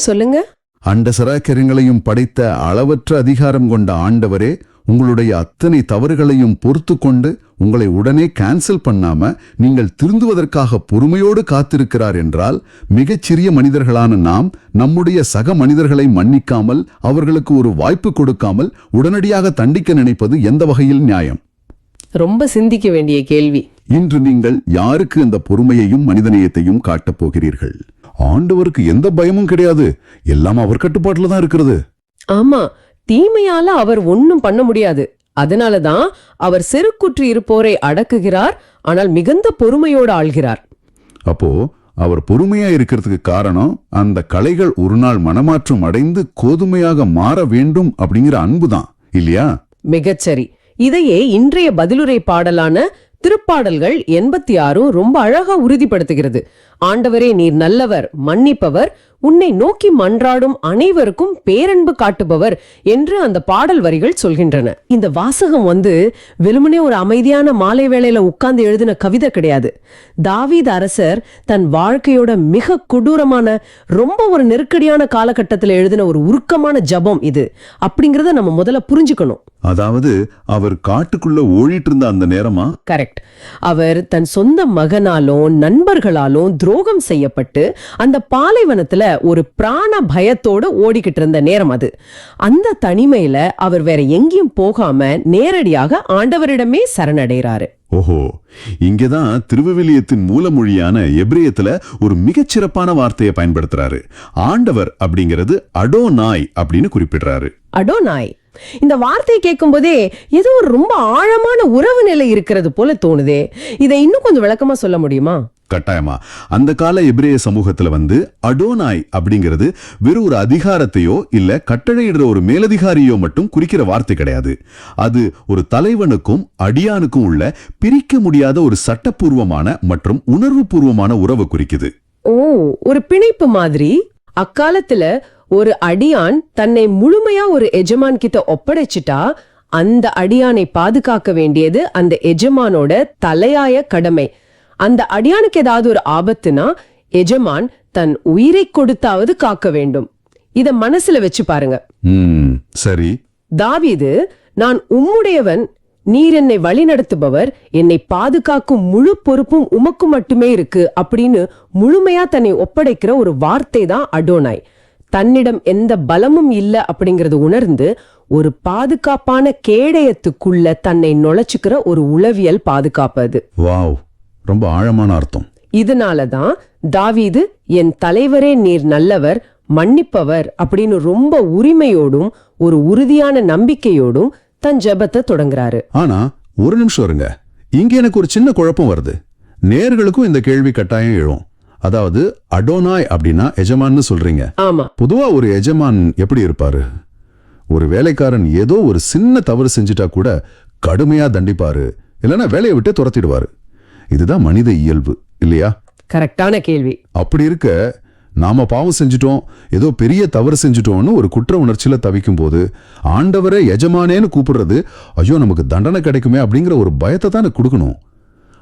சொல்லுங்க. அண்ட சராக்கரங்களையும் படைத்த அளவற்ற அதிகாரம் கொண்ட ஆண்டவரே, உங்களுடைய அத்தனை தவறுகளையும் பொறுத்து கொண்டு உங்களை உடனே கேன்சல் பண்ணாம நீங்கள் திருந்துவதற்காக பொறுமையோடு காத்திருக்கிறார் என்றால், மிகச்சிறிய மனிதர்களான நாம் நம்முடைய சக மனிதர்களை மன்னிக்காமல் அவர்களுக்கு ஒரு வாய்ப்பு கொடுக்காமல் உடனடியாக தண்டிக்க நினைப்பது எந்த வகையில் நியாயம்? ரொம்ப சிந்திக்க வேண்டிய கேள்வி. இன்று நீங்கள் யாருக்கு அந்த பொறுமையையும் மனிதநேயத்தையும் காட்டப் போகிறீர்கள்? ஆண்டவருக்கு எந்த பயமும் கிடையாது, எல்லாம் அவர் கட்டுப்பாட்டுல தான் இருக்கிறது. ஆமா, தீமையால அவர் ஒன்னும் பண்ண முடியாது. அதனாலதான் அவர் செருக்குற்று இருப்போரை அடக்குகிறார், ஆனால் மிகுந்த பொறுமையோடு ஆள்கிறார். அப்போ அவர் பொறுமையா இருக்கிறதுக்கு காரணம் அந்த கலைகள் ஒரு நாள் மனமாற்றம் அடைந்து கோதுமையாக மாற வேண்டும் அப்படிங்கிற அன்புதான், இல்லையா? மிகச்சரி. இதையே இன்றைய பதிலுரை பாடலான திருப்பாடல்கள் 86 ரொம்ப அழகா உறுதிப்படுத்துகிறது. ஆண்டவரே, நீர் நல்லவர், மன்னிப்பவர், உன்னை நோக்கி மன்றாடும் அனைவருக்கும் பேரன்பு காட்டுபவர் என்று அந்த பாடல் வரிகள் சொல்கின்றன. இந்த வாசகம் வெறுமனே ஒரு அமைதியான மாலை வேளையில உட்கார்ந்து எழுதின கவிதை கிடையாது. தாவீது அரசர் தன் வாழ்க்கையோட மிக கொடூரமான, ரொம்ப ஒரு நெருக்கடியான காலகட்டத்தில் எழுதின ஒரு உருக்கமான ஜபம் இது அப்படிங்கறத நம்ம முதல்ல புரிஞ்சுக்கணும். அதாவது அவர் காட்டுக்குள்ள ஓடிட்டு இருந்த அந்த நேரமா? கரெக்ட். அவர் தன் சொந்த மகனாலும் நண்பர்களாலும் துரோகம் செய்யப்பட்டு அந்த பாலைவனத்துல ஒரு பிராண பயத்தோடு ஓடிக்கிட்டு இருந்த நேரம் அது. அந்த தனிமையில அவர் வேற எங்கேயும் போகாம நேரடியாக ஆண்டவரிடமே சரணடைகிறாரு. ஓஹோ, இங்கதான் திருவிவிலியத்தின் மூலமொழியான எபிரேயத்துல ஒரு மிகச்சிறப்பான வார்த்தையை பயன்படுத்துறாரு. ஆண்டவர் அப்படிங்கிறது அடோனாய் அப்படின்னு குறிப்பிடுறாரு. அடோனாய். இந்த வார்த்தையை கேட்கும் போதே ஏதோ ஒரு ரொம்ப ஆழமான உறவு நிலை இருக்கிறது போல தோணுதே. இதை இன்னும் கொஞ்சம் விளக்கமா சொல்ல முடியுமா? கட்டாயமா. அந்த கால எபிரேய சமூகத்துல அடோனாய் அப்படிங்கிறது வெறும் ஒரு அதிகாரத்தையோ இல்ல கட்டளையிடுற ஒரு மேலதிகாரியோ மட்டும் குறிக்கிற வார்த்தை கிடையாது. அது ஒரு தலைவனுக்கும் அடியானுக்கும் உள்ள பிரிக்க முடியாத ஒரு சட்டப்பூர்வமான மற்றும் உணர்வு பூர்வமான உறவு குறிக்குது. ஓ, ஒரு பிணைப்பு மாதிரி. அக்காலத்துல ஒரு அடியான் தன்னை முழுமையா ஒரு எஜமான் கிட்ட ஒப்படைச்சிட்டா அந்த அடியானை பாதுகாக்க வேண்டியது அந்த எஜமானோட தலையாய கடமை. அந்த அடியானுக்கு ஏதாவது ஒரு ஆபத்துனா எஜமான் தன் உயிரை கொடுத்தாவது காக்க வேண்டும். இத மனசுல வச்சு பாருங்க. சரி. தாவீது, நான் உம்முடையவன், நீர் என்னை வழிநடத்துபவர், என்னை பாதுகாக்கும் முழு பொறுப்பும் உமக்கு மட்டுமே இருக்கு அப்படின்னு முழுமையா தன்னை ஒப்படைக்கிற ஒரு வார்த்தை தான் அடோனாய். தன்னிடம் எந்த பலமும் இல்ல அப்படிங்கறது உணர்ந்து ஒரு பாதுகாப்பான கேடயத்துக்குள்ள தன்னை நுழைச்சுக்கிற ஒரு உளவியல் பாதுகாப்பு அது. வாவ், ரொம்ப ஆழமான அர்த்தம். இதனாலதான் தாவீது, என் தலைவரே நீர் நல்லவர், மன்னிப்பவர் அப்படின்னு ரொம்ப உரிமையோடும் ஒரு உறுதியான நம்பிக்கையோடும் தன் ஜெபத்தை தொடங்குறாரு. ஆனா ஒரு நிமிஷம் இருங்க, இங்க எனக்கு ஒரு சின்ன குழப்பம் வருது. நேர்களுக்கும் இந்த கேள்வி கட்டாயம் எழும். அதாவது அடோனாய் அப்படின்னா எஜமான்னு சொல்றீங்க. ஆமா. பொதுவா ஒரு எஜமான் எப்படி இருப்பாரு? ஒரு வேலைக்காரன் ஏதோ ஒரு சின்ன தவறு செஞ்சுட்டா கூட கடுமையா தண்டிப்பாரு, இல்லைன்னா வேலையை விட்டு துரத்திடுவாரு. இதுதான் மனித இயல்பு இல்லையா? கரெக்டான கேள்வி. அப்படி இருக்க நாம பாவம் செஞ்சுட்டோம், ஏதோ பெரிய தவறு செஞ்சுட்டோம்னு ஒரு குற்ற உணர்ச்சியில தவிக்கும் போது ஆண்டவரே எஜமானேன்னு கூப்பிடுறது, ஐயோ நமக்கு தண்டனை கிடைக்குமே அப்படிங்கிற ஒரு பயத்தை தானே கொடுக்கணும்.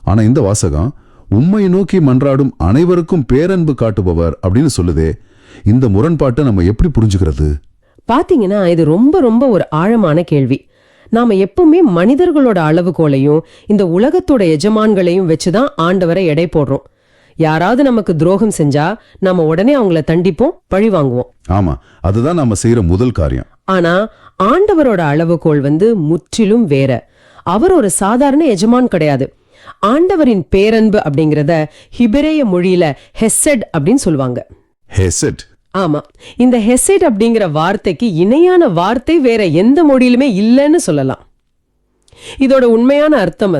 ஆனா இந்த வாசகம் உம்மை நோக்கி மன்றாடும் அனைவருக்கும் பேரன்பு காட்டுபவர் அப்படின்னு சொல்லுதே. இந்த முரண்பாட்டை நம்ம எப்படி புரிஞ்சுக்கிறது? பாத்தீங்கன்னா இது ரொம்ப ரொம்ப ஒரு ஆழமான கேள்வி. நாம எப்பவுமே மனிதர்களோட அளவுகோலையும் இந்த உலகத்தோட எஜமான்களையும் வச்சுதான் ஆண்டவரை எடை போடுறோம். யாராவது நமக்கு துரோகம் செஞ்சா நாம உடனே அவங்கள தண்டிப்போம், பழி வாங்குவோம். ஆமா, அதுதான் நாம செய்யற முதல் காரியம். ஆனா ஆண்டவரோட அளவுகோல் முற்றிலும் வேற. அவர் ஒரு சாதாரண எஜமான் கிடையாது. ஆண்டவரின் பேரன்பு அப்படிங்கறத ஹிபிரேய மொழியில ஹெசெட் அப்படின்னு சொல்லுவாங்க. ஹெசெட்? ஆமா. இந்த ஹெசெட் அப்படிங்கிற வார்த்தைக்கு இணையான வார்த்தை வேற எந்த மொழியிலுமே இல்லைன்னு சொல்லலாம். இதோட உண்மையான அர்த்தம்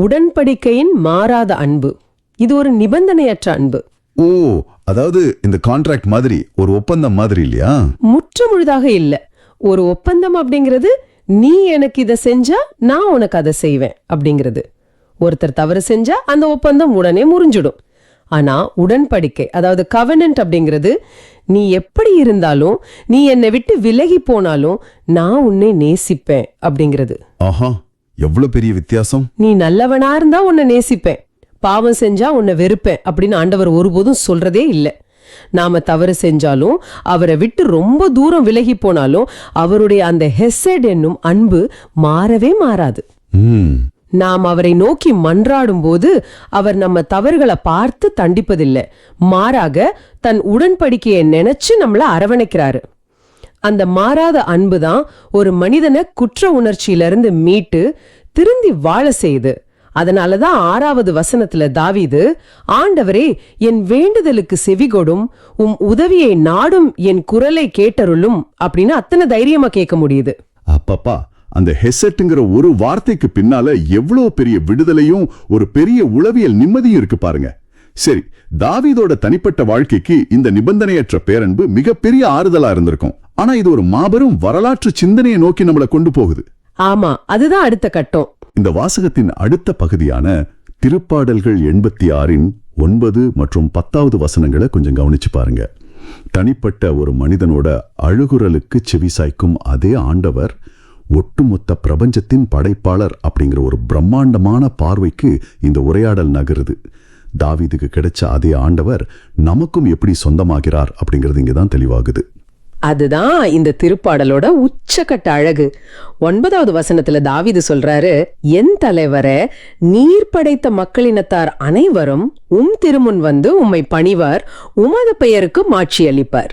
உடன்படிக்கையின் மாறாத அன்பு. இது ஒரு நிபந்தனையற்ற அன்பு. ஓ, அதாவது இந்த கான்ட்ராக்ட் மாதிரி, ஒரு ஒப்பந்தம் மாதிரி இல்லையா? முற்று முழுதாக இல்ல. ஒரு ஒப்பந்தம் அப்படிங்கிறது நீ எனக்கு இதை செஞ்சா நான் உனக்கு அதை செய்வேன் அப்படிங்கிறது. ஒருத்தர் தவறு செஞ்சா அந்த ஒப்பந்தம் உடனே முறிஞ்சிடும். ஆனா உடன்படிக்கை, அதாவது கவனன்ட் அப்படிங்கிறது, நீ எப்படி இருந்தாலும், நீ என்னை விட்டு விலகி போனாலும் நான் உன்னை நேசிப்பேன் அப்படிங்கிறது. ஆஹா, எவ்வளவு பெரிய வித்தியாசம். நீ நல்லவனா இருந்தா உன்னை நேசிப்பேன், பாவம் செஞ்சா உன்னை வெறுப்பேன் அப்படின்னு ஆண்டவர் ஒருபோதும் சொல்றதே இல்லை. நாம தவறு செஞ்சாலும், அவரை விட்டு ரொம்ப தூரம் விலகி போனாலும் அவருடைய அந்த ஹெசெட் என்னும் அன்பு மாறவே மாறாது. நாம் அவரை நோக்கி மன்றாடும் போது அவர் நம்ம தவறுகளை பார்த்து தண்டிப்பதில்லை, மாறாக தன் உடன்படிக்கையை நினைச்சு நம்மள அரவணைக்கிறாரு. அந்த மாறாத அன்புதான் ஒரு மனிதனை குற்ற உணர்ச்சியிலிருந்து மீட்டு திருந்தி வாழ செய்யுது. அதனாலதான் 6வது வசனத்துல தாவீது, ஆண்டவரே என் வேண்டுதலுக்கு செவிகொடும், உம் உதவியை நாடும், என் குரலை கேட்டருளும் அப்படின்னு அத்தனை தைரியமா கேட்க முடியுது. அப்பப்பா, அந்த ஹெசெட்ங்கிற ஒரு வார்த்தைக்கு பின்னால எவ்வளவு பெரிய விடுதலையும் ஒரு பெரிய உளவியல் நிம்மதியும் இருக்கு பாருங்க. சரி, தாவீதோட தனிப்பட்ட வாழ்க்கைக்கு இந்த நிபந்தனையற்ற பேரன்பு மிகப்பெரிய ஆறுதலா இருந்திருக்கும். ஆனா இது ஒரு மாபெரும் வரலாற்று சிந்தனையை நோக்கி நம்மளை கொண்டு போகுது. ஆமா, அதுதான் அடுத்த கட்டம். இந்த வாசகத்தின் அடுத்த பகுதியான திருப்பாடல்கள் 86 9 மற்றும் 10வது வசனங்களை கொஞ்சம் கவனிச்சு பாருங்க. தனிப்பட்ட ஒரு மனிதனோட அழுகுரலுக்கு செவிசாய்க்கும் அதே ஆண்டவர் ஒட்டுமொத்த பிரபஞ்சத்தின் படைப்பாளர் அப்படிங்கிற ஒரு பிரம்மாண்டமான பார்வைக்கு இந்த உரையாடல் நகருது. தாவீதுக்கு கிடைச்ச அதே ஆண்டவர் நமக்கும் எப்படி சொந்தமாகிறார் அப்படிங்கிறது இங்கதான் தெளிவாகுது. அதுதான் இந்த திருப்பாடலோட உச்சக்கட்ட அழகு. 9வது வசனத்துல தாவீது சொல்றாரு, என் தலைவரே, நீர் படைத்த மக்களினத்தார் அனைவரும் திருமுன் உம்மை பணிவார், உமது பெயருக்கு மாட்சி அளிப்பார்.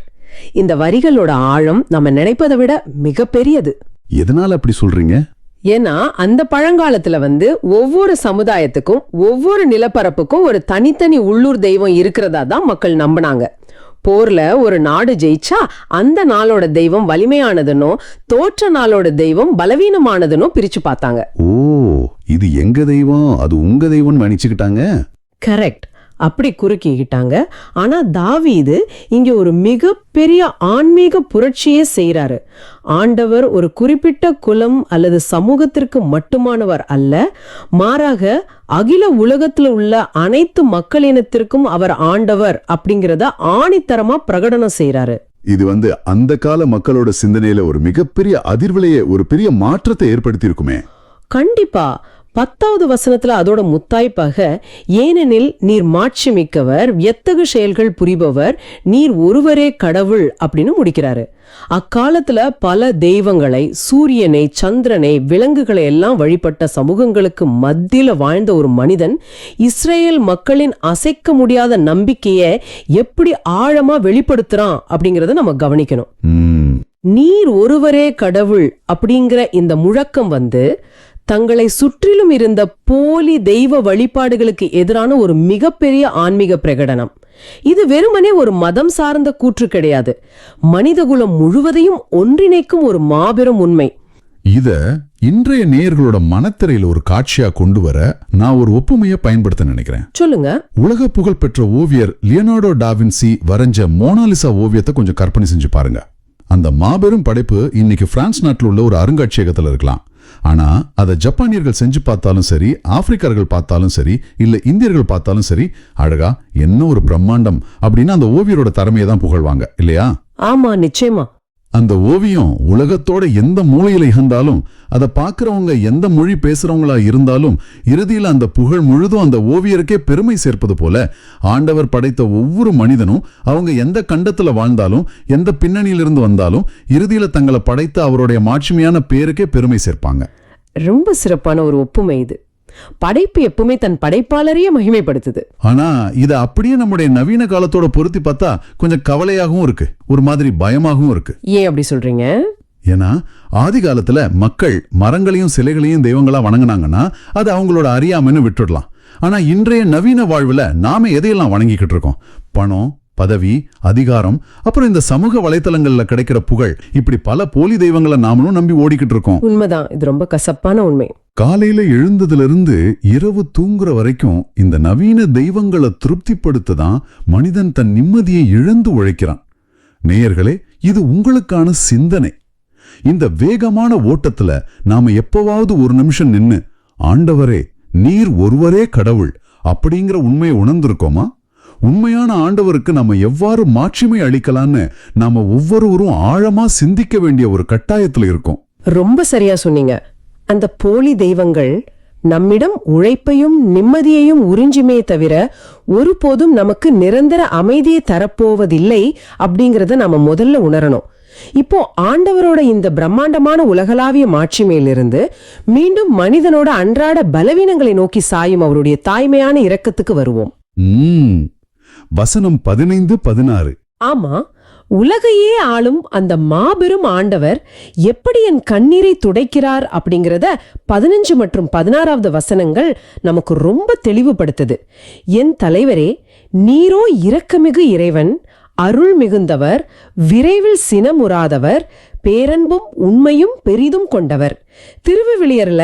இந்த வரிகளோட ஆழம் நம்ம நினைப்பதை விட மிகப்பெரியது. எதனால அப்படி சொல்றீங்க? ஏன்னா அந்த பழங்காலத்துல ஒவ்வொரு சமுதாயத்துக்கும் ஒவ்வொரு நிலப்பரப்புக்கும் ஒரு தனித்தனி உள்ளூர் தெய்வம் இருக்கிறதா தான் மக்கள் நம்பினாங்க. போர்ல ஒரு நாடு ஜெயிச்சா அந்த நாளோட தெய்வம் வலிமையானதுனோ, தோற்ற நாளோட தெய்வம் பலவீனமானதுனோ பிரிச்சு பார்த்தாங்க. ஓ, இது எங்க தெய்வம், அது உங்க தெய்வம் நினைச்சுக்கிட்டாங்க. கரெக்ட், அப்படி குறுக்கிக்கிட்டாங்க. ஆனா தாவீது இங்க ஒரு மிகப்பெரிய ஆன்மீக புரட்சியே செய்யறாரு. ஆண்டவர் ஒரு குறிப்பிட்ட குலம் அல்லது சமூகத்திற்கு மட்டுமானவர் அல்ல, மாறாக அகில உலகத்துல உள்ள அனைத்து மக்களினத்திற்கும் அவர் ஆண்டவர் அப்படிங்கறத ஆணித்தரமா பிரகடனம் செய்யறாரு. இது அந்த கால மக்களோட சிந்தனையில ஒரு மிகப்பெரிய அதிர்வலையை, ஒரு பெரிய மாற்றத்தை ஏற்படுத்தி இருக்குமே. கண்டிப்பா 10வது வசனத்துல அதோட முத்தாய்ப்பாக, ஏனெனில் நீர் மாட்சி மிக்கவர், எத்தகு செயல்கள் புரிபவர், நீர் ஒருவரே கடவுள் அப்படின்னு முடிக்கிறாரு. அக்காலத்துல பல தெய்வங்களை, சூரியனை, சந்திரனை, விலங்குகளை எல்லாம் வழிபட்ட சமூகங்களுக்கு மத்தியில வாழ்ந்த ஒரு மனிதன் இஸ்ரேல் மக்களின் அசைக்க முடியாத நம்பிக்கையை எப்படி ஆழமா வெளிப்படுத்துறான் அப்படிங்கறத நம்ம கவனிக்கணும். நீர் ஒருவரே கடவுள் அப்படிங்கிற இந்த முழக்கம் தங்களை சுற்றிலும் இருந்த போலி தெய்வ வழிபாடுகளுக்கு எதிரான ஒரு மிகப்பெரிய ஆன்மீக பிரகடனம். இது வெறுமனே ஒரு மதம் சார்ந்த கூற்று கிடையாது, மனிதகுலம் முழுவதையும் ஒன்றிணைக்கும் ஒரு மாபெரும் உண்மை. இத இன்றைய நேயர்களோட மனத்திரையில ஒரு காட்சியா கொண்டு வர நான் ஒரு ஒப்புமையை பயன்படுத்த நினைக்கிறேன். சொல்லுங்க. உலக புகழ் பெற்ற ஓவியர் லியோனார்டோ டாவின்சி வரைஞ்ச மோனாலிசா ஓவியத்தை கொஞ்சம் கற்பனை செஞ்சு பாருங்க. அந்த மாபெரும் படைப்பு இன்னைக்கு பிரான்ஸ் நாட்டில் உள்ள ஒரு அருங்காட்சியகத்தில் இருக்கலாம். ஆனா அதை ஜப்பானியர்கள் செஞ்சு பார்த்தாலும் சரி, ஆப்பிரிக்கர்கள் பார்த்தாலும் சரி, இல்ல இந்தியர்கள் பார்த்தாலும் சரி, அழகா என்ன ஒரு பிரம்மாண்டம் அப்படின்னு அந்த ஓவியரோட திறமையை தான் புகழ்வாங்க இல்லையா? ஆமா, நிச்சயமா. அந்த ஓவியம் உலகத்தோட எந்த மூலையில இருந்தாலும், அதை பார்க்கறவங்க எந்த மொழி பேசுறவங்களா இருந்தாலும், இறுதியில் அந்த புகழ் முழுதும் அந்த ஓவியருக்கே பெருமை சேர்ப்பது போல, ஆண்டவர் படைத்த ஒவ்வொரு மனிதனும் அவங்க எந்த கண்டத்துல வாழ்ந்தாலும், எந்த பின்னணியிலிருந்து வந்தாலும், இறுதியில தங்களை படைத்த அவருடைய மாட்சிமையான பேருக்கே பெருமை சேர்ப்பாங்க. ரொம்ப சிறப்பான ஒரு ஒப்புமை இது. படைப்பு எப்பவுமே தன் படைப்பாளரையே மகிமைப்படுத்துது. ஆனா இதை அப்படியே நம்முடைய நவீன காலத்தோட பொருத்தி பார்த்தா கொஞ்சம் கவலையாகவும் இருக்கு, ஒரு மாதிரி பயமாகவும் இருக்கு. ஏன் அப்படி சொல்றீங்க? ஏன்னா ஆதி காலத்துல மக்கள் மரங்களையும் சிலைகளையும் தெய்வங்களா வணங்கினாங்கன்னா அது அவங்களோட அறியாமைன்னு விட்டுடலாம். ஆனா இன்றைய நவீன வாழ்வுல நாம எதையெல்லாம் வணங்கிக்கிட்டு இருக்கோம்? பணம், பதவி, அதிகாரம், அப்புறம் இந்த சமூக வலைத்தளங்கள்ல கிடைக்கிற புகழ், இப்படி பல போலி தெய்வங்களை நாமளும் நம்பி ஓடிக்கிட்டு இருக்கோம். உண்மைதான், இது ரொம்ப கசப்பான உண்மை. காலையில எழுந்ததுல இருந்து இரவு தூங்குற வரைக்கும் இந்த நவீன தெய்வங்களை திருப்திப்படுத்ததான் மனிதன் தன் நிம்மதியை இழந்து உழைக்கிறான். நேயர்களே, இது உங்களுக்கான சிந்தனை. இந்த வேகமான ஓட்டத்துல நாம எப்பவாவது ஒரு நிமிஷம் நின்னு, ஆண்டவரே நீர் ஒருவரே கடவுள் அப்படிங்கிற உண்மையை உணர்ந்திருக்கோமா? உண்மையான ஆண்டவருக்கு நாம எவ்வாறு மாட்சிமை அளிக்கலான்னு நாம ஒவ்வொருவரும் ஆழமா சிந்திக்க வேண்டிய ஒரு கட்டாயத்துல இருக்கோம். ரொம்ப சரியா சொன்னீங்க. அந்த போலி தெய்வங்கள் நம்மிடம் உழைப்பையும் நிம்மதியையும் உறிஞ்சுமே தவிர ஒருபோதும் நமக்கு நிரந்தர அமைதியை தரப்போவதில்லை அப்படிங்கறத நாம முதல்ல உணரணும். இப்போ ஆண்டவரோட இந்த பிரம்மாண்டமான உலகளாவிய மாட்சிமையிலிருந்து மீண்டும் மனிதனோட அன்றாட பலவீனங்களை நோக்கி சாயும் அவருடைய தாய்மையான இரக்கத்துக்கு வருவோம். வசனம் 15-16. ஆமா, உலகையே ஆளும் அந்த மாபெரும் ஆண்டவர் எப்படி என் கண்ணீரை துடைக்கிறார் அப்படிங்கறத 15 மற்றும் 16வது வசனங்கள் நமக்கு ரொம்ப தெளிவுபடுத்துது. என் தலைவரே, நீரோ இரக்கமிகு இறைவன், அருள் மிகுந்தவர், விரைவில் சினமுறாதவர், பேரன்பும் உண்மையும் பெரிதும் கொண்டவர். திருவிவிலியர்ல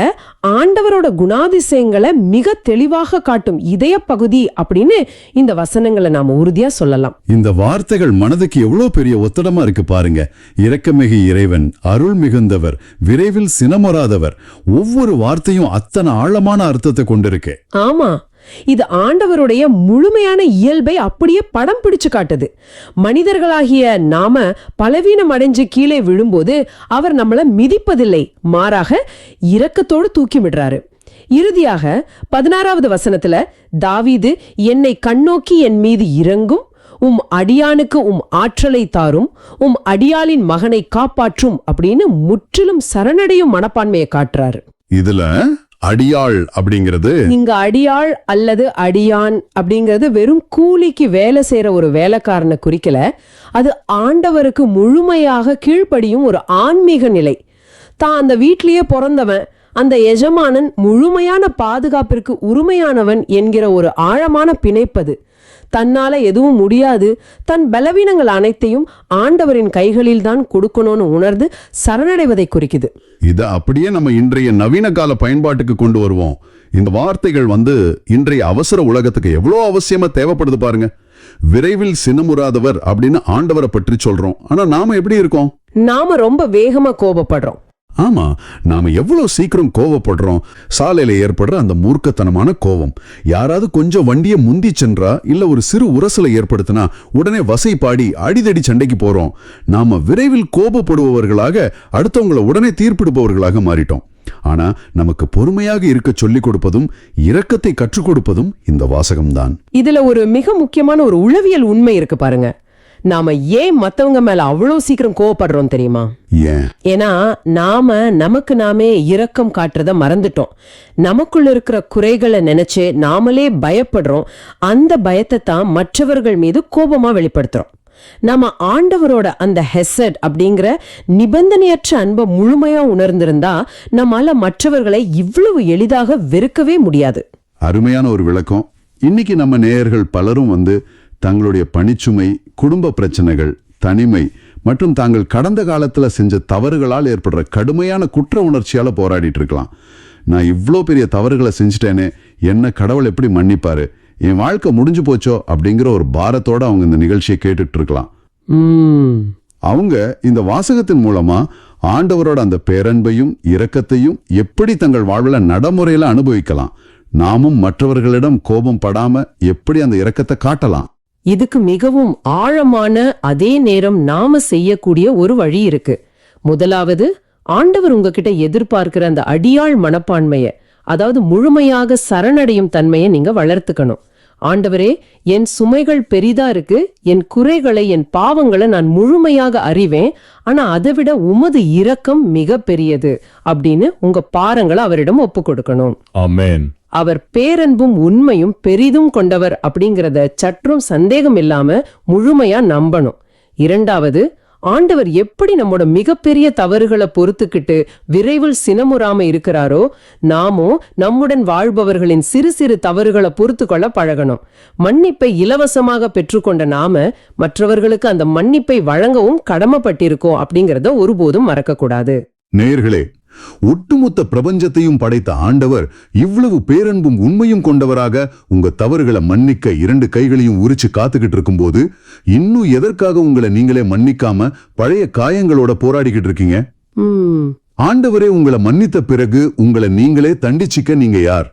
ஆண்டவரோட குணாதிசயங்களை மிக தெளிவாக காட்டும் இதய பகுதி அப்படின்னு இந்த வசனங்களை நாம உறுதியா சொல்லலாம். இந்த வார்த்தைகள் மனதுக்கு எவ்வளவு பெரிய ஒத்தடமா இருக்கு பாருங்க. இரக்கமிகு இறைவன், அருள் மிகுந்தவர், விரைவில் சினமுறாதவர். ஒவ்வொரு வார்த்தையும் அத்தனை ஆழமான அர்த்தத்தை கொண்டிருக்கு. ஆமா, இது ஆண்டவருடைய முழுமையான இயல்பை அப்படியே படம் பிடிச்சு காட்டுது. மனிதர்களாகிய நாம பலவீனம் அடைஞ்சு கீழே விழும்போது அவர் நம்மள மிதிப்பதில்லை, மாறாக இரக்கத்தோடு தூக்கி விடுறாரு. இறுதியாக 16வது வசனத்துல தாவீது, என்னை கண்ணோக்கி என் மீது இறங்கும், உம் அடியானுக்கு உம் ஆற்றலை தாரும், உம் அடியாளின் மகனை காப்பாற்றும் அப்படின்னு முற்றிலும் சரணடையும் மனப்பான்மையை காட்டுறாரு. இதுல அடியாள் அப்படிங்கிறது, இங்க அடியாள் அல்லது அடியான் அப்படிங்கிறது வெறும் கூலிக்கு வேலை செய்யற ஒரு வேலைக்காரனை குறிக்கல. அது ஆண்டவருக்கு முழுமையாக கீழ்ப்படியும் ஒரு ஆன்மீக நிலை. தான் அந்த வீட்லயே பிறந்தவன், அந்த எஜமானன் முழுமையான பாதுகாப்பிற்கு உரிமையானவன் என்கிற ஒரு ஆழமான பிணைப்பது. தன்னால எதுவும் முடியாது, தன் பலவீனங்கள் அனைத்தையும் ஆண்டவரின் கைகளில் தான் கொடுக்கணும்னு உணர்ந்து சரணடைவதை குறிக்குது. இத அப்படியே நம்ம இன்றைய நவீன கால பயன்பாட்டுக்கு கொண்டு வருவோம். இந்த வார்த்தைகள் இன்றைய அவசர உலகத்துக்கு எவ்வளவு அவசியமா தேவைப்படுது பாருங்க. விரைவில் சினமுறாதவர் அப்படின்னு ஆண்டவரை பற்றி சொல்றோம். ஆனா நாம எப்படி இருக்கோம்? நாம ரொம்ப வேகமா கோபப்படுறோம். ஆமா, நாம எவ்வளவு சீக்கிரம் கோவப்படுறோம். சாலையில ஏற்படுற அந்த மூர்க்கத்தனமான கோவம், யாராவது கொஞ்சம் வண்டியை முந்தி சென்றா இல்ல ஒரு சிறு உரசலை ஏற்படுத்தினா உடனே வசை பாடி அடிதடி சண்டைக்கு போறோம். நாம விரைவில் கோபப்படுபவர்களாக, அடுத்தவங்களை உடனே தீர்ப்பிடுபவர்களாக மாறிட்டோம். ஆனா நமக்கு பொறுமையாக இருக்க சொல்லிக் கொடுப்பதும் இரக்கத்தை கற்றுக் கொடுப்பதும் இந்த வாசகம்தான். இதுல ஒரு மிக முக்கியமான ஒரு உளவியல் உண்மை இருக்கு பாருங்க. நாம ஏன் மத்தவங்க மேல அவ்வளவு சீக்கிரம் கோவப்படுறோம் தெரியுமா? ஏன்? ஏன்னா நமக்கு நாமே இரக்கம் காட்டுறத மறந்துட்டோம். நமக்குள்ள இருக்கிற குறைகளை நினைச்சு நாமளே பயப்படுறோம். அந்த பயத்தை தான் மற்றவர்கள் மீது கோபமா வெளிப்படுத்துறோம். நம்ம ஆண்டவரோட அந்த ஹெசட் அப்படிங்கிற நிபந்தனையற்ற அன்பை முழுமையா உணர்ந்திருந்தா நம்மால மற்றவர்களை இவ்வளவு எளிதாக வெறுக்கவே முடியாது. அருமையான ஒரு விளக்கம். இன்னைக்கு நம்ம நேயர்கள் பலரும் தங்களுடைய பணிச்சுமை, குடும்ப பிரச்சனைகள், தனிமை மற்றும் தாங்கள் கடந்த காலத்துல செஞ்ச தவறுகளால் ஏற்படுற கடுமையான குற்ற உணர்ச்சியால போராடிட்டு இருக்கலாம். நான் இவ்வளோ பெரிய தவறுகளை செஞ்சுட்டேனே, என்ன கடவுள் எப்படி மன்னிப்பாரு, என் வாழ்க்கை முடிஞ்சு போச்சோ அப்படிங்கிற ஒரு பாரத்தோட அவங்க இந்த நிகழ்ச்சியை கேட்டுட்டு இருக்கலாம். அவங்க இந்த வாசகத்தின் மூலமா ஆண்டவரோட அந்த பேரன்பையும் இரக்கத்தையும் எப்படி தங்கள் வாழ்வுல நடைமுறையில அனுபவிக்கலாம், நாமும் மற்றவர்களிடம் கோபம் படாம எப்படி அந்த இரக்கத்தை காட்டலாம். இதுக்கு மிகவும் ஆழமான, அதே நேரம் நாம செய்யக்கூடிய ஒரு வழி இருக்கு. முதலாவது, ஆண்டவர் உங்ககிட்ட எதிர்பார்க்கிற அந்த அடியாள் மனப்பான்மைய, அதாவது முழுமையாக சரணடையும் தன்மையை நீங்க வளர்த்துக்கணும். ஆண்டவரே, என் சுமைகள் பெரிதா இருக்கு, என் குறைகளை, என் பாவங்களை நான் முழுமையாக அறிவேன், ஆனா அதை விட உமது இரக்கம் மிக பெரியது அப்படின்னு உங்க பாரங்களை அவரிடம் ஒப்பு கொடுக்கணும். ஆமென். அவர் பேரன்பும் உண்மையும் பெரிதும் கொண்டவர் அப்படிங்கறத சற்றும் சந்தேகம் இல்லாம முழுமையா நம்பணும். இரண்டாவது, ஆண்டவர் எப்படி நம்மோட மிகப்பெரிய தவறுகளை பொறுத்துக்கிட்டு விரைவில் சினமுறாம இருக்கிறாரோ, நாமோ நம்முடன் வாழ்பவர்களின் சிறு சிறு தவறுகளை பொறுத்து கொள்ள பழகணும். மன்னிப்பை இலவசமாக பெற்றுக்கொண்ட நாம மற்றவர்களுக்கு அந்த மன்னிப்பை வழங்கவும் கடமைப்பட்டிருக்கோம் அப்படிங்கறத ஒருபோதும் மறக்கக்கூடாது. நேயர்களே, ஒட்டுமொத்த பிரபஞ்சத்தையும் படைத்த ஆண்டவர் இவ்வளவு பேரன்பும் உண்மையும் கொண்டவராக உங்க தவறுகளை மன்னிக்க 2 கைகளையும் உரிச்சு காத்துக்கிட்டு இருக்கும்போது இன்னும் எதற்காக உங்களை நீங்களே மன்னிக்காம பழைய காயங்களோட போராடிக்கிட்டு இருக்கீங்க? ஆண்டவரே உங்களை மன்னித்த பிறகு உங்களை நீங்களே தண்டிச்சிக்க நீங்க யார்?